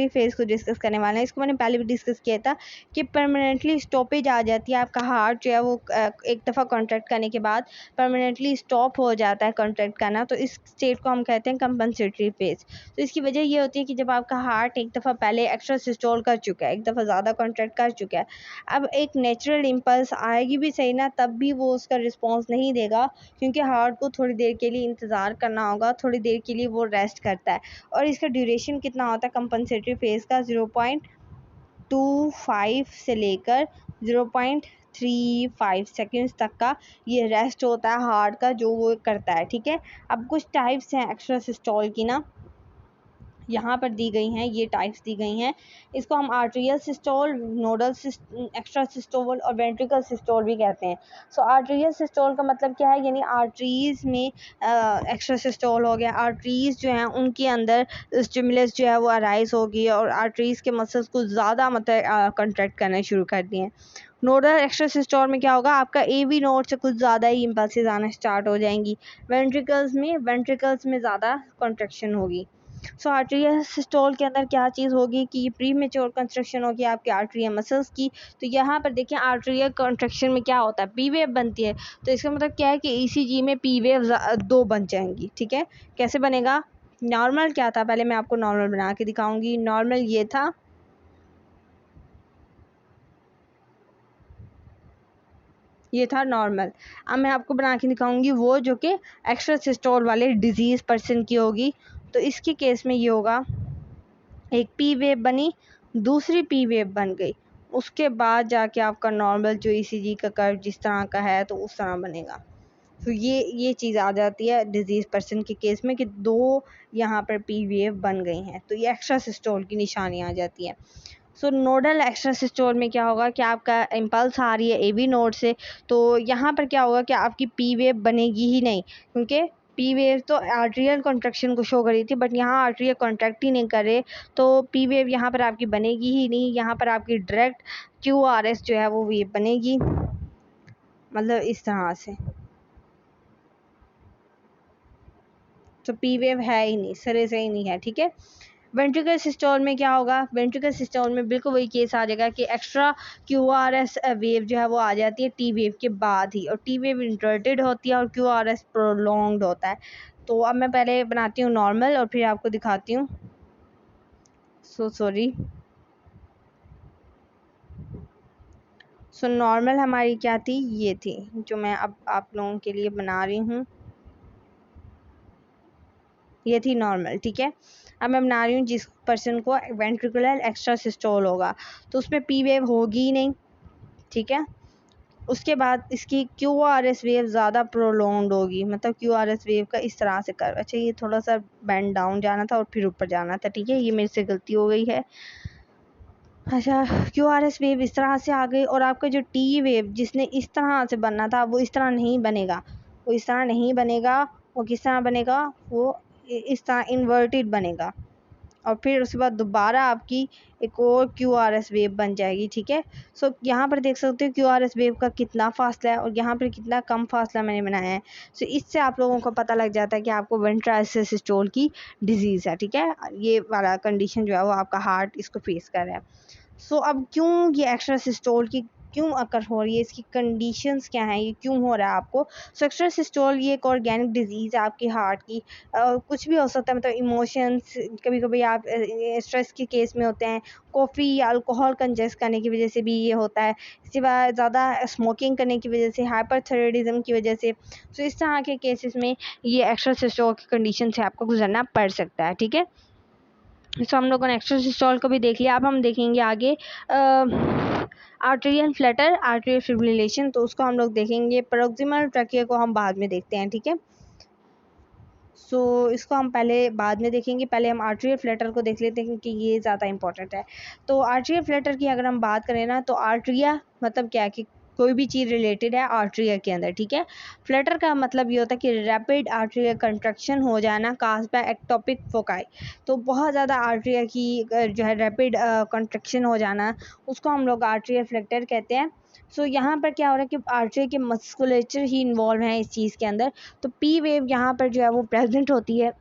फेज़ को डिस्कस करने वाले हैं। इसको मैंने पहले भी डिस्कस किया था कि परमानेंटली स्टॉपेज आ जाती है, आपका हार्ट जो है वो एक दफ़ा कॉन्ट्रैक्ट करने के बाद परमानेंटली स्टॉप हो जाता है कॉन्ट्रैक्ट करना, तो इस स्टेट को हम कहते हैं कंपनसेटरी फेज़। तो इसकी वजह ये होती है कि जब आपका हार्ट एक दफ़ा पहले एक्स्ट्रा सिस्टोल कर चुका है, एक दफ़ा ज़्यादा कॉन्ट्रैक्ट कर चुका है, अब एक नेचुरल इम्पल्स आएगी भी सही ना, तब भी वो उसका रिस्पॉन्स नहीं देगा, क्योंकि हार्ट को थोड़ी देर के लिए इंतज़ार करना होगा, थोड़ी देर के लिए वो रेस्ट करता है। और इसका ड्यूरेशन कितना होता है कंपनसेटरी फेज़ का, 0.25 से लेकर 0.35 सेकेंड्स तक का ये रेस्ट होता है हार्ट का, जो वो करता है, ठीक है। अब कुछ टाइप्स हैं एक्स्ट्रा सिस्टोल की ना, यहाँ पर दी गई हैं, ये टाइप्स दी गई हैं। इसको हम arterial systole, nodal extra systole और वेंट्रिकल सिस्टोल भी कहते हैं। सो आर्टेरियल सिस्टोल का मतलब क्या है, यानी आर्टरीज़ में एक्स्ट्रा सिस्टोल हो गया, आर्टरीज़ जो हैं उनके अंदर स्टिमुलस जो है वो अराइज होगी और आर्टरीज़ के मसल्स को ज़्यादा मतलब कंट्रैक्ट करना शुरू कर दिए। नोडल एक्स्ट्रा सिस्टोल में क्या होगा, आपका एवी नोड से कुछ ज़्यादा ही इम्पल्सेस आना स्टार्ट हो जाएंगी। वेंट्रिकल्स में ज़्यादा कॉन्ट्रैक्शन होगी। सो आर्टेरियल सिस्टोल के अंदर क्या चीज़ होगी कि प्री मेच्योर कंस्ट्रक्शन होगी आपके आर्टेरियल मसल्स की। तो यहाँ पर देखिए आर्टेरियल कंस्ट्रक्शन में क्या होता है, पी वेव बनती है। तो इसका मतलब क्या है कि ईसीजी में पी वेव 2 बन जाएंगी। ठीक है, कैसे बनेगा, नॉर्मल क्या था, पहले मैं आपको नॉर्मल बना के दिखाऊंगी। नॉर्मल ये था, ये था नॉर्मल। अब मैं आपको बना के दिखाऊंगी वो जो कि एक्स्ट्रा सिस्टोल वाले डिजीज पर्सन की होगी। तो इसके केस में ये होगा, एक पी वेव बनी, दूसरी पी वेव बन गई, उसके बाद जाके आपका नॉर्मल जो ईसीजी का कर्व जिस तरह का है तो उस तरह बनेगा। तो ये चीज़ आ जाती है डिजीज पर्सन के केस में कि 2 यहाँ पर पी वेव बन गई हैं, तो ये एक्स्ट्रा सिस्टोल की निशानी आ जाती है। सो नोडल एक्स्ट्रा सिस्टोल में क्या होगा कि आपका इम्पल्स आ रही है एवी नोड से, तो यहाँ पर क्या होगा कि आपकी पी वेव बनेगी ही नहीं, क्योंकि पी वेव तो आर्टेरियल कॉन्ट्रैक्शन को शो कर रही थी, बट यहाँ आर्टेरियल कॉन्ट्रैक्ट ही नहीं कर रहे, तो पी वेव यहाँ पर आपकी बनेगी ही नहीं। यहाँ पर आपकी डायरेक्ट क्यू आर एस जो है वो वेव बनेगी, मतलब इस तरह से। तो पी वेव है ही नहीं, सिरे से ही नहीं है। ठीक है, वेंट्रिकल सिस्टोल में क्या होगा, वेंट्रिकल सिस्टोल में बिल्कुल वही केस आ जाएगा कि extra Q R S wave जो है वो आ जाती है टी वेव के बाद ही, और टी वेव इंटरटेड होती है और क्यू आर एस प्रोलॉन्ग्ड होता है। तो अब मैं पहले बनाती हूँ नॉर्मल और फिर आपको दिखाती हूँ। सॉरी, सो नॉर्मल हमारी क्या थी, ये थी जो मैं अब आप लोगों के लिए बना रही हूँ, ये थी नॉर्मल। ठीक है, अब मैं बना रही हूँ जिस पर्सन को वेंट्रिकुलर एक्स्ट्रा सिस्टोल होगा, तो उसमें पी वेव होगी ही नहीं। ठीक है, उसके बाद इसकी क्यू आर एस वेव ज़्यादा प्रोलॉन्ग्ड होगी, मतलब क्यू आर एस वेव का इस तरह से कर, अच्छा ये थोड़ा सा बैंड डाउन जाना था और फिर ऊपर जाना था। ठीक है, ये मेरे से गलती हो गई है। अच्छा, क्यू आर एस वेव इस तरह से आ गई, और आपका जो टी वेव जिसने इस तरह से बनना था वो इस तरह नहीं बनेगा, वो इस तरह नहीं बनेगा। वो किस तरह बनेगा, वो इस तरह इन्वर्टेड बनेगा, और फिर उसके बाद दोबारा आपकी एक और क्यू आर एस वेव बन जाएगी। ठीक है, सो यहाँ पर देख सकते हो क्यू आर एस वेव का कितना फासला है और यहाँ पर कितना कम फासला मैंने बनाया है। सो इससे आप लोगों को पता लग जाता है कि आपको वेंट्रिकल सिस्टोल की डिजीज़ है। ठीक है, ये वाला कंडीशन जो है वो आपका हार्ट इसको फेस कर रहा है। सो अब क्यों ये एक्स्ट्रा सिस्टोल की क्यों अकर हो रही है, इसकी कंडीशंस क्या हैं, ये क्यों हो रहा है आपको। सो एक्स्ट्रा सिस्टोल ये एक ऑर्गेनिक डिजीज़ है आपकी हार्ट की। कुछ भी हो सकता है, मतलब इमोशंस, कभी कभी आप स्ट्रेस के केस में होते हैं, कॉफ़ी या अल्कोहल कंजेस्ट करने की वजह से भी ये होता है, इसके बाद ज़्यादा स्मोकिंग करने की वजह से, हाइपरथायराइडिज्म की वजह से। सो इस तरह के केसेस में ये एक्स्ट्रा सिस्टोल की कंडीशन से आपको गुजरना पड़ सकता है। ठीक है, सो हम लोगों ने एक्स्ट्रा सिस्टोल को भी देख लिया। अब हम देखेंगे आगे आर्टेरियल फ्लटर, आर्टेरियल फिब्रिलेशन, तो उसको हम लोग देखेंगे। प्रोक्सिमल ट्रकिया को हम बाद में देखते हैं। ठीक है, सो इसको हम पहले बाद में देखेंगे, पहले हम आर्टेरियल फ्लटर को देख लेते हैं क्योंकि ये ज़्यादा इंपॉर्टेंट है। तो आर्टेरियल फ्लटर की अगर हम बात करें ना, तो आर्ट्रिया मतलब क्या है कि कोई भी चीज़ रिलेटेड है आर्ट्रिया के अंदर। ठीक है, फ्लटर का मतलब ये होता है कि रैपिड आर्ट्रियल कंट्रक्शन हो जाना काज बाय एक्टोपिक फोकाई। तो बहुत ज़्यादा आर्ट्रिया की जो है रैपिड कंट्रक्शन हो जाना, उसको हम लोग आर्ट्रियल फ्लटर कहते हैं। सो यहाँ पर क्या हो रहा है कि आर्टरी के मस्कुलेचर ही इन्वॉल्व हैं इस चीज़ के अंदर, तो पी वेव यहाँ पर जो है वो प्रेजेंट होती है।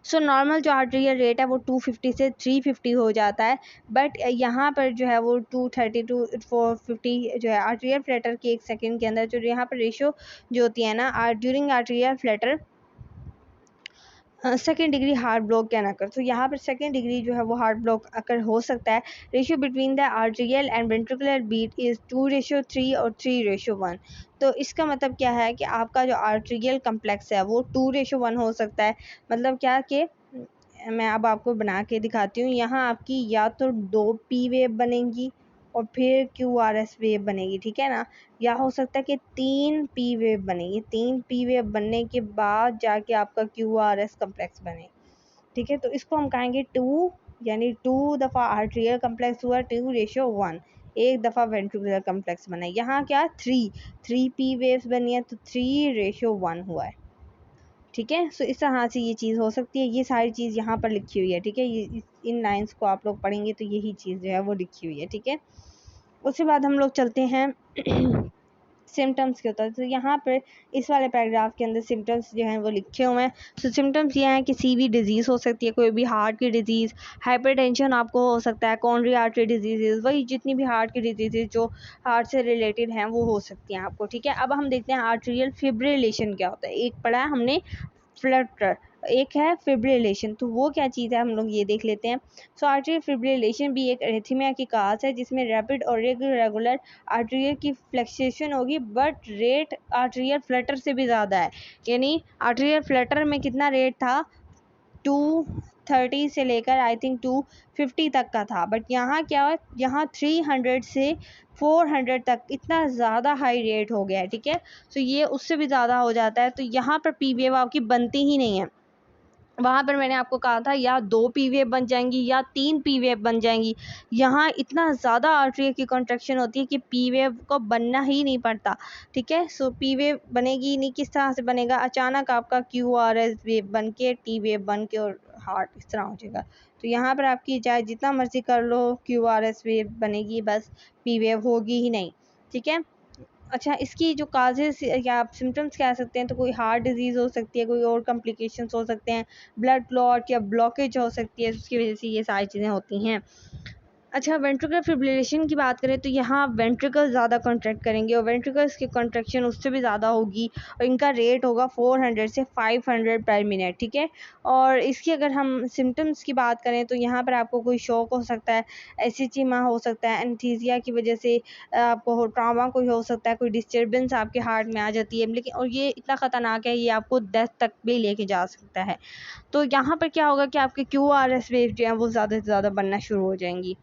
सो नॉर्मल जो आर्टेरियल रेट है वो 250 से 350 हो जाता है, बट यहाँ पर जो है वो 230 टू 450 जो है आर्टेरियल फ्लटर की एक सेकेंड के अंदर, जो यहाँ पर रेशो जो होती है ना during arterial Flutter second degree heart block क्या ना कर। तो यहाँ पर सेकेंड डिग्री जो है वो हार्ट ब्लॉक अकर हो सकता है। Ratio between the arterial and ventricular beat is 2:3 और 3:1। तो इसका मतलब क्या है कि आपका जो आर्टेरियल कम्प्लेक्स है वो 2:1 हो सकता है। मतलब क्या कि मैं अब आपको बना के दिखाती हूँ। यहाँ आपकी या तो 2 पी वेव बनेंगी और फिर क्यू आर एस वेव बनेगी, ठीक है ना, या हो सकता है कि 3 पी वेव बनेगी। 3 पी वेव बनने के बाद जाके आपका क्यू आर एस कम्प्लेक्स बने। ठीक है, तो इसको हम कहेंगे 2, यानी 2 दफ़ा आर्टेरियल कम्प्लेक्स हुआ, 2:1, एक दफ़ा वेंट्रिकुलर कम्प्लेक्स बना है। यहाँ क्या 3 पी वेव्स बनी है, तो 3:1 हुआ है। ठीक है, सो इस तरह से ये चीज़ हो सकती है। ये सारी चीज़ यहाँ पर लिखी हुई है। ठीक है, ये इन लाइंस को आप लोग पढ़ेंगे तो यही चीज़ जो है वो लिखी हुई है। ठीक है, उसके बाद हम लोग चलते हैं सिम्टम्स क्या होता है। तो यहाँ पर इस वाले पैराग्राफ के अंदर सिम्टम्स जो हैं वो लिखे हुए हैं। सो सिम्टम्स ये हैं कि सीवी डिजीज़ हो सकती है, कोई भी हार्ट की डिजीज़, हाइपरटेंशन आपको हो सकता है, कॉर्नरी आर्टरी डिजीज़, वही जितनी भी हार्ट की डिजीज़ जो हार्ट से रिलेटेड हैं वो हो सकती हैं आपको, ठीक है। अब हम देखते हैं आर्टेरियल फिब्रिलेशन क्या होता है। एक पढ़ा है हमने फ्लटर, एक है फिब्रिलेशन, तो वो क्या चीज़ है हम लोग ये देख लेते हैं। सो आर्टेरियल फिब्रिलेशन भी एक एरिथमिया की काज है जिसमें रैपिड और रेगुलर आर्टेरियल की फ्लक्चुएशन होगी, बट रेट आर्टेरियल फ्लटर से भी ज़्यादा है। यानी आर्टेरियल फ्लटर में कितना रेट था, 230 से लेकर आई थिंक 250 तक का था, बट यहाँ क्या है, यहाँ 300 से 400 तक इतना ज़्यादा हाई रेट हो गया है, ठीक है। तो ये उससे भी ज़्यादा हो जाता है, तो यहाँ पर पी वेव आपकी बनती ही नहीं है। वहाँ पर मैंने आपको कहा था या 2 पी वेव बन जाएंगी या 3 पी वेव बन जाएंगी। यहाँ इतना ज़्यादा आर्टरी की कॉन्ट्रैक्शन होती है कि पी वेव को बनना ही नहीं पड़ता, ठीक है। सो पी वेव बनेगी ही नहीं। किस तरह से बनेगा, अचानक आपका क्यू आर एस वेव बन के टी वेव बन के और हार्ट इस तरह हो जाएगा। तो यहाँ पर आपकी चाहे जितना मर्जी कर लो क्यू आर एस वेव बनेगी, बस पी वेव होगी ही नहीं, ठीक है। अच्छा, इसकी जो काजेस या आप सिम्टम्स कह सकते हैं, तो कोई हार्ट डिजीज़ हो सकती है, कोई और कॉम्प्लिकेशंस हो सकते हैं, ब्लड क्लॉट या ब्लॉकेज हो सकती है, उसकी वजह से ये सारी चीज़ें होती हैं। अच्छा, वेंट्रिकुलर फिब्रिलेशन की बात करें तो यहाँ वेंट्रिकल ज़्यादा कॉन्ट्रैक्ट करेंगे और वेंट्रिकल्स की कॉन्ट्रैक्शन उससे भी ज़्यादा होगी और इनका रेट होगा 400 से 500 पर मिनट, ठीक है। और इसकी अगर हम सिम्टम्स की बात करें तो यहाँ पर आपको कोई शॉक हो सकता है, एसिचिमा हो सकता है, एनेस्थीसिया की वजह से आपको ट्रॉमा कोई हो सकता है, कोई डिस्टर्बेंस आपके हार्ट में आ जाती है, लेकिन और ये इतना ख़तरनाक है, ये आपको डेथ तक भी लेके जा सकता है। तो यहाँ पर क्या होगा कि आपके QRS वेव जो है वो ज़्यादा से ज़्यादा बनना शुरू हो जाएंगी।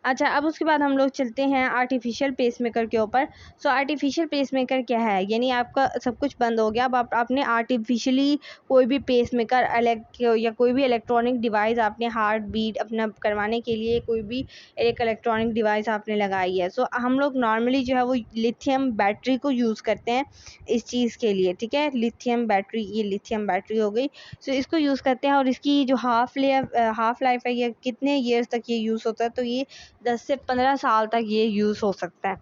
अच्छा, अब उसके बाद हम लोग चलते हैं आर्टिफिशियल पेसमेकर के ऊपर। सो आर्टिफिशियल पेसमेकर क्या है, यानी आपका सब कुछ बंद हो गया, अब आपने आर्टिफिशियली कोई भी पेसमेकर या कोई भी इलेक्ट्रॉनिक डिवाइस आपने हार्ट बीट अपना करवाने के लिए कोई भी एक इलेक्ट्रॉनिक डिवाइस आपने लगाई है। सो हम लोग नॉर्मली जो है वो लिथियम बैटरी को यूज़ करते हैं इस चीज़ के लिए, ठीक है। लिथियम बैटरी, ये लिथियम बैटरी हो गई। सो इसको यूज़ करते हैं और इसकी जो हाफ लाइफ है, ये कितने ईयर्स तक ये यूज़ होता है, तो ये 10 से 15 साल तक ये यूज़ हो सकता है।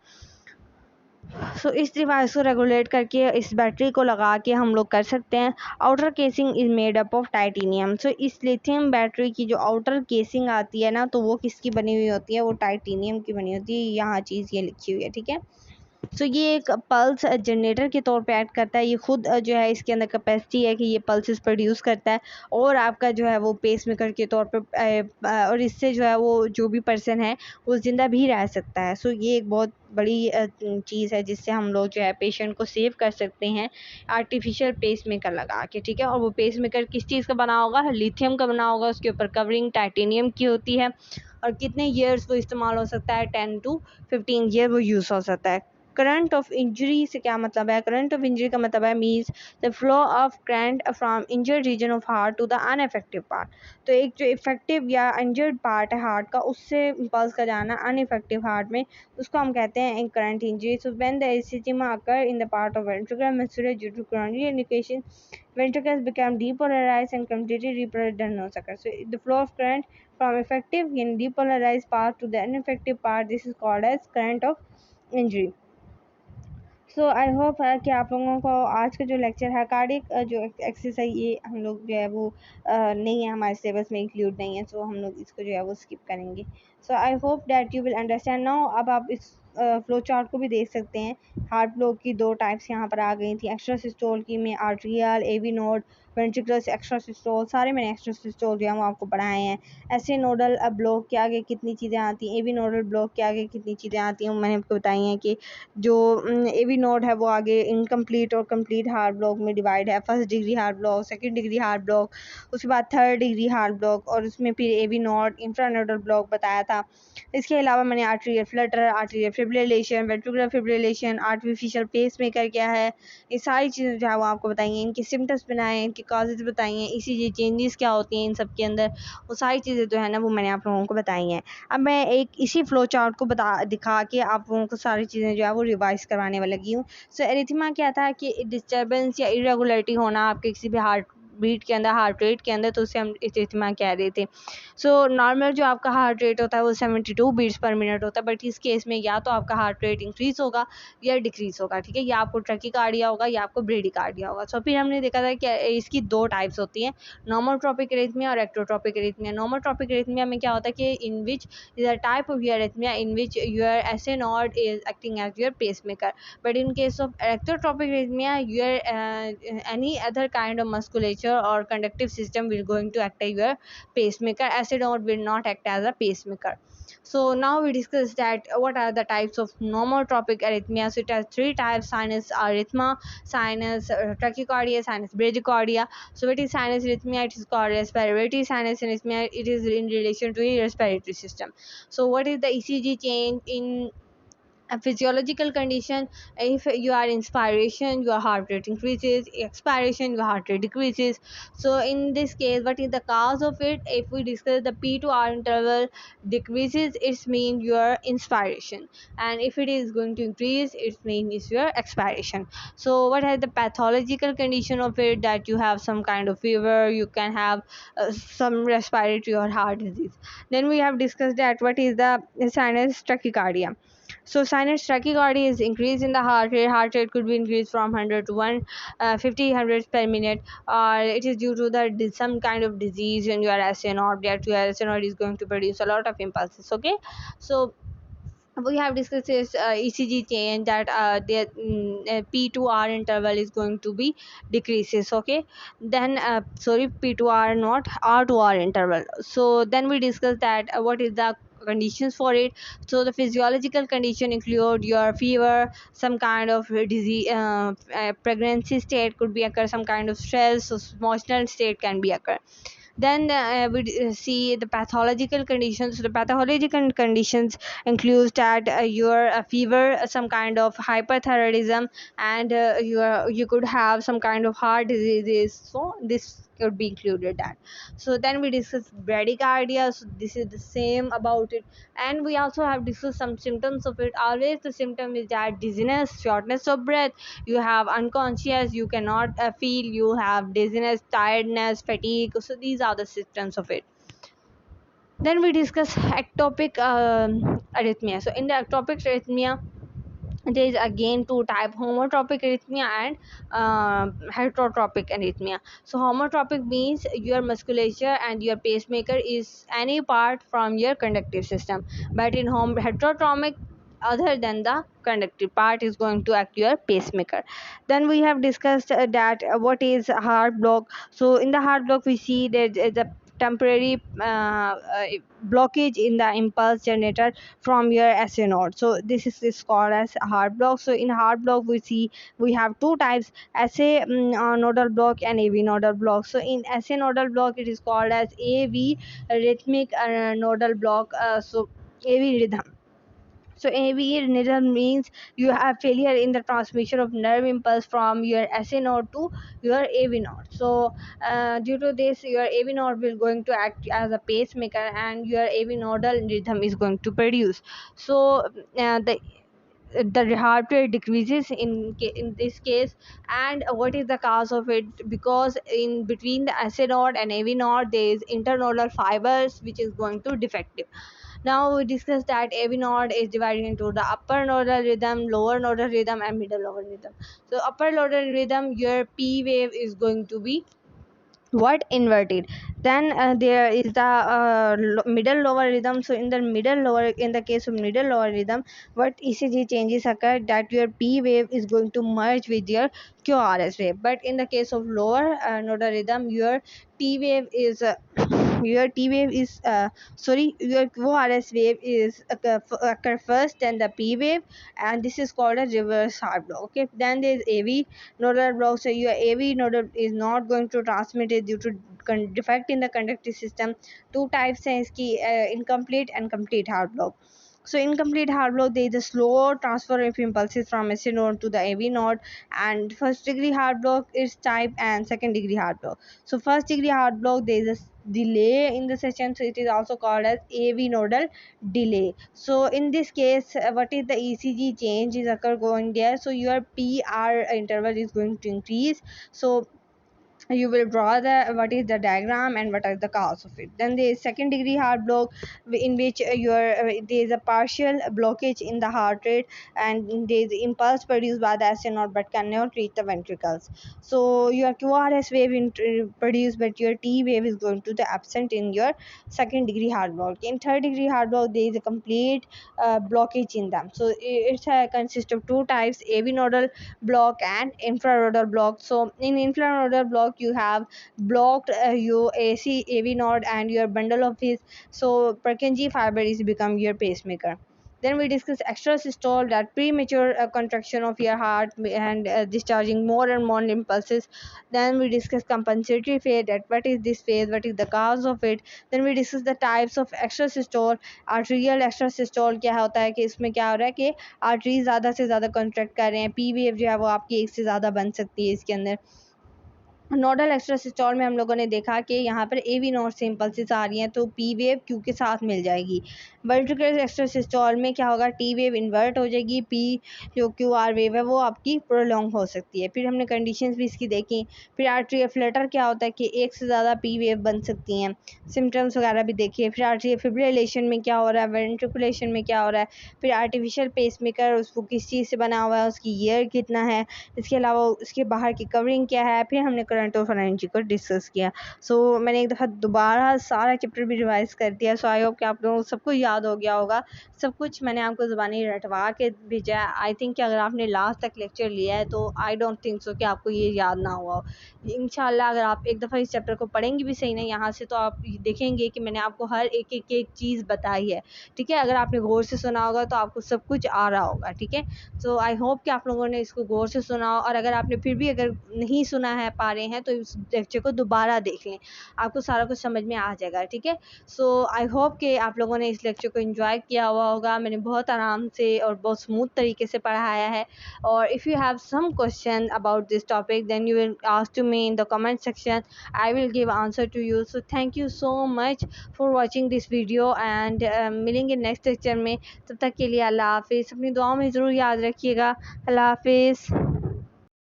सो इस डिवाइस को रेगुलेट करके इस बैटरी को लगा के हम लोग कर सकते हैं। Outer casing is made up of titanium. So इस लिथियम बैटरी की जो आउटर केसिंग आती है ना, तो वो किसकी बनी हुई होती है, वो टाइटेनियम की बनी होती है। यहाँ चीज़ ये लिखी हुई है, ठीक है। सो ये एक पल्स जनरेटर के तौर पे एक्ट करता है। ये खुद जो है इसके अंदर कैपेसिटी है कि ये पल्सेस प्रोड्यूस करता है और आपका जो है वो पेसमेकर के तौर पे और इससे जो है वो जो भी पर्सन है वो ज़िंदा भी रह सकता है। सो ये एक बहुत बड़ी चीज़ है जिससे हम लोग जो है पेशेंट को सेव कर सकते हैं आर्टिफिशियल पेसमेकर लगा के, ठीक है। और वो पेसमेकर किस चीज़ का बना होगा, लिथियम का बना होगा, उसके ऊपर कवरिंग टाइटेनियम की होती है और कितने ईयर्स वो इस्तेमाल हो सकता है, 10 to 15 ईयर वो यूज़ हो सकता है। करंट ऑफ इंजरी से क्या मतलब है, करंट ऑफ इंजरी का मतलब है means the flow of current from injured region of heart to the ineffective part. तो एक जो इफेक्टिव या इंजर्ड पार्ट है हार्ट का, उससे इम्पल्स का जाना अनइफेक्टिव हार्ट में, उसको हम कहते हैं current injury. So when the ischaemia occur in the part of ventricular muscular due to coronary indication, ventricles become depolarized and completely depolarized हो सका। So the flow of current from effective and depolarized part to the ineffective part, this is called as current of injury। So I hope है कि आप लोगों को आज का जो लेक्चर है कार्डिक जो एक्सरसाइज, ये हम लोग जो है वो नहीं है, हमारे सिलेबस में इंक्लूड नहीं है, सो हम लोग इसको जो है वो स्किप करेंगे। So I hope that you will understand now. अब आप इस फ्लो चार्ट को भी देख सकते हैं। हार्ट ब्लो की 2 टाइप्स यहाँ पर आ गई थी, एक्स्ट्रा सिस्टोल की में atrial, AV node, ventricular extra systole, सारे मैंने एक्स्ट्रा सिस्टोल जो है वो आपको पढ़ाए हैं। ऐसे नोडल ब्लॉक के आगे कितनी चीज़ें आती हैं, एवी नोडल ब्लॉक के आगे कितनी चीज़ें आती हैं, मैंने आपको बताई हैं कि जो एवी नोड है वो आगे इनकम्प्लीट और कंप्लीट हार्ट ब्लॉक में डिवाइड है। First degree heart block, second degree heart block, उसके बाद थर्ड डिग्री हार्ट ब्लॉक और उसमें फिर एवी नोड इंफ्रानोडल ब्लॉक बताया था। इसके अलावा मैंने arterial flutter, arterial fibrillation, ventricular fibrillation, artificial pacemaker क्या है, ये सारी चीज़ें जो है वो आपको बताई हैं। इनके सिम्टम्स बनाए हैं, इनके कॉजेज बताई हैं, ईसीजी चेंजेस क्या होती हैं इन सब के अंदर, वो सारी चीज़ें जो है ना वो मैंने आप लोगों को बताई हैं। अब मैं एक इसी फ्लो चार्ट को दिखा के आप लोगों को सारी चीज़ें जो है वो रिवाइज करवाने वाली लगी हूँ। सो एरिथमा क्या था कि डिस्टर्बेंस या इरेगुलरिटी होना आपके किसी भी हार्ट बीट के अंदर, हार्ट रेट के अंदर, तो उसे हम इरिथमिया कह रहे थे। सो नॉर्मल जो आपका हार्ट रेट होता है वो 72 बीट्स पर मिनट होता है, बट इस केस में या तो आपका हार्ट रेट इंक्रीज होगा या डिक्रीज होगा, ठीक है, या आपको ट्रकीकार्डिया होगा या आपको ब्रेडिकार्डिया होगा। सो फिर हमने देखा था कि इसकी दो टाइप्स होती हैं, नॉमोट्रोपिक एरिथमिया और एक्टोट्रोपिक एरिथमिया। नॉमोट्रोपिक एरिथमिया में क्या होता है कि इन विच is a type of arrhythmia in which your SA node is acting as your pacemaker. But in case of ectotropic arrhythmia, your any other kind of musculature or conductive system will going to act as your pacemaker. SA node will not act as a pacemaker. So now we discuss that what are the types of nomotropic arrhythmia. So it has three types: sinus arrhythmia, sinus tachycardia, sinus bradycardia. So what is sinus arrhythmia? It is called respiratory sinus arrhythmia. It is in relation to the respiratory system. So what is the ECG change in a physiological condition? If you are inspiration, your heart rate increases; expiration, your heart rate decreases. So in this case, what is the cause of it? If we discuss the P to R interval decreases, it means your inspiration, and if it is going to increase, it means your expiration. So what is the pathological condition of it? That you have some kind of fever, you can have some respiratory or heart disease. Then we have discussed that what is the sinus tachycardia. So sinus tachycardia is increase in the heart rate. Heart rate could be increased from 100 to 150 hundreds per minute, or it is due to the some kind of disease in your SA node, that your SA node is going to produce a lot of impulses. Okay, so we have discussed this ECG change, that the P to R interval is going to be decreases. Okay, then sorry, P to R, not R to R interval. So then we discussed that what is the conditions for it. So the physiological condition include your fever, some kind of disease, pregnancy state could be occur, some kind of stress, so emotional state can be occur. Then we see the pathological conditions. So the pathological conditions includes that your fever, some kind of hyperthyroidism, and you could have some kind of heart diseases. So this could be included that. So then we discuss bradycardia. So this is the same about it, and we also have discussed some symptoms of it. Always the symptom is that dizziness, shortness of breath, you have unconscious, you cannot feel, you have dizziness, tiredness, fatigue. So these are the symptoms of it. Then we discuss ectopic arrhythmia. So in the ectopic arrhythmia, there is again two type: homotropic arrhythmia and heterotropic arrhythmia. So homotropic means your musculature and your pacemaker is any part from your conductive system, but in heterotropic, other than the conductive part is going to act your pacemaker. Then we have discussed that what is heart block. So in the heart block, we see there is a temporary blockage in the impulse generator from your SA node. So this is called as heart block. So in heart block, we see we have two types: SA nodal block and AV nodal block. So in SA nodal block, it is called as AV rhythmic nodal block. So AV rhythm. So AV rhythm means you have failure in the transmission of nerve impulse from your SA node to your AV node. So due to this, your AV node will going to act as a pacemaker, and your AV nodal rhythm is going to produce. So the heart rate decreases in this case. And what is the cause of it? Because in between the SA node and AV node, there is internodal fibers which is going to defective. Now we discuss that AV node is divided into the upper nodal rhythm, lower nodal rhythm, and middle nodal rhythm. So upper nodal rhythm, your P wave is going to be what inverted. Then there is the middle lower rhythm. So in the middle lower, in the case of middle lower rhythm, what ECG changes occur, that your P wave is going to merge with your QRS wave. But in the case of lower nodal rhythm, your T wave is your T wave is sorry, your QRS wave is occur first, then the P wave, and this is called a reverse heart block. Okay, then there is AV nodal block. So your AV nodal is not going to transmit it due to defect in the conductive system. Two types है इसकी, incomplete and complete heart block. So incomplete heart block, there is a slow transfer of impulses from SA node to the AV node, and first degree heart block is type, and second degree heart block. So first degree heart block, there is a delay in the session, so it is also called as AV nodal delay. So in this case, what is the ECG change is occur going there? So your PR interval is going to increase. So you will draw the what is the diagram and what are the cause of it. Then there is second degree heart block, in which there is a partial blockage in the heart rate, and there is impulse produced by the ST node but cannot reach the ventricles. So your QRS wave produced, but your T wave is going to the absent in your second degree heart block. In third degree heart block, there is a complete blockage in them. So it consists of two types: AV nodal block and infraredal block. So in infraredal block, you have blocked your AC AV node and your bundle of his. So Purkinje fiber is become your pacemaker. Then we discuss extrasystole, that premature contraction of your heart and discharging more and more impulses. Then we discuss compensatory phase, that what is this phase, what is the cause of it. Then we discuss the types of extrasystole. Atrial extrasystole क्या होता है कि इसमें क्या हो रहा है कि आर्टरी ज़्यादा से ज़्यादा कॉन्ट्रैक्ट कर रहे हैं, पी वेव जो है वो आपकी एक से ज़्यादा बन सकती है इसके अंदर। नोडल एक्स्ट्रासिस्टोल में हम लोगों ने देखा कि यहाँ पर ए वी नोड से इम्पल्सिस आ रही हैं तो पी वेव क्यू के साथ मिल जाएगी। वर्टिकल एक्स्ट्रासिस्टोल में क्या होगा, टी वेव इन्वर्ट हो जाएगी, पी जो क्यू आर वेव है वो आपकी प्रोलॉन्ग हो सकती है। फिर हमने कंडीशंस भी इसकी देखी। फिर आर्ट्रियल फ्लटर क्या होता है कि एक से ज़्यादा पी वेव बन सकती हैं, सिम्टम्स वगैरह भी देखिए। फिर आर्ट्रियल फिब्रिलेशन में क्या हो रहा है, वेंट्रिकुलेशन में क्या हो रहा है। फिर आर्टिफिशियल पेसमेकर उसको किस चीज़ से बना हुआ है, उसकी ईयर कितना है, इसके अलावा उसके बाहर की कवरिंग क्या है। फिर हमने करंट ऑफ एनर्जी को डिस्कस किया। सो मैंने एक दफ़ा दोबारा सारा चैप्टर भी रिवाइज कर दिया। सो आई होप कि आप लोगों को सब कुछ याद हो गया होगा। सब कुछ मैंने आपको ज़बानी रटवा के भेजा है। आई थिंक कि अगर आपने लास्ट तक लेक्चर लिया है तो आई डोंट थिंक सो कि आपको ये याद ना हुआ हो। इंशाल्लाह अगर आप एक दफ़ा इस चैप्टर को पढ़ेंगे भी सही ना यहाँ से, तो आप देखेंगे कि मैंने आपको हर एक चीज़ बताई है। ठीक है, अगर आपने गौर से सुना होगा तो आपको सब कुछ आ रहा होगा। ठीक है, सो आई होप कि आप लोगों ने इसको गौर से सुना हो। और अगर आपने फिर भी अगर नहीं सुना है पा रहे हैं तो इस लेक्चर को दोबारा देख लें, आपको सारा कुछ समझ में आ जाएगा। ठीक है, सो आई होप कि आप लोगों ने इस लेक्चर को एंजॉय किया हुआ होगा। मैंने बहुत आराम से और बहुत स्मूथ तरीके से पढ़ाया है। और if you have some question about this topic then you will ask to me in the comment section, I will give answer to you. So thank you so much for watching this video and मिलेंगे नेक्स्ट लेक्चर में। तब तक के लिए अल्लाह हाफिज़। अपनी दुआओं में ज़रूर याद रखिएगा। अल्लाह हाफिज़।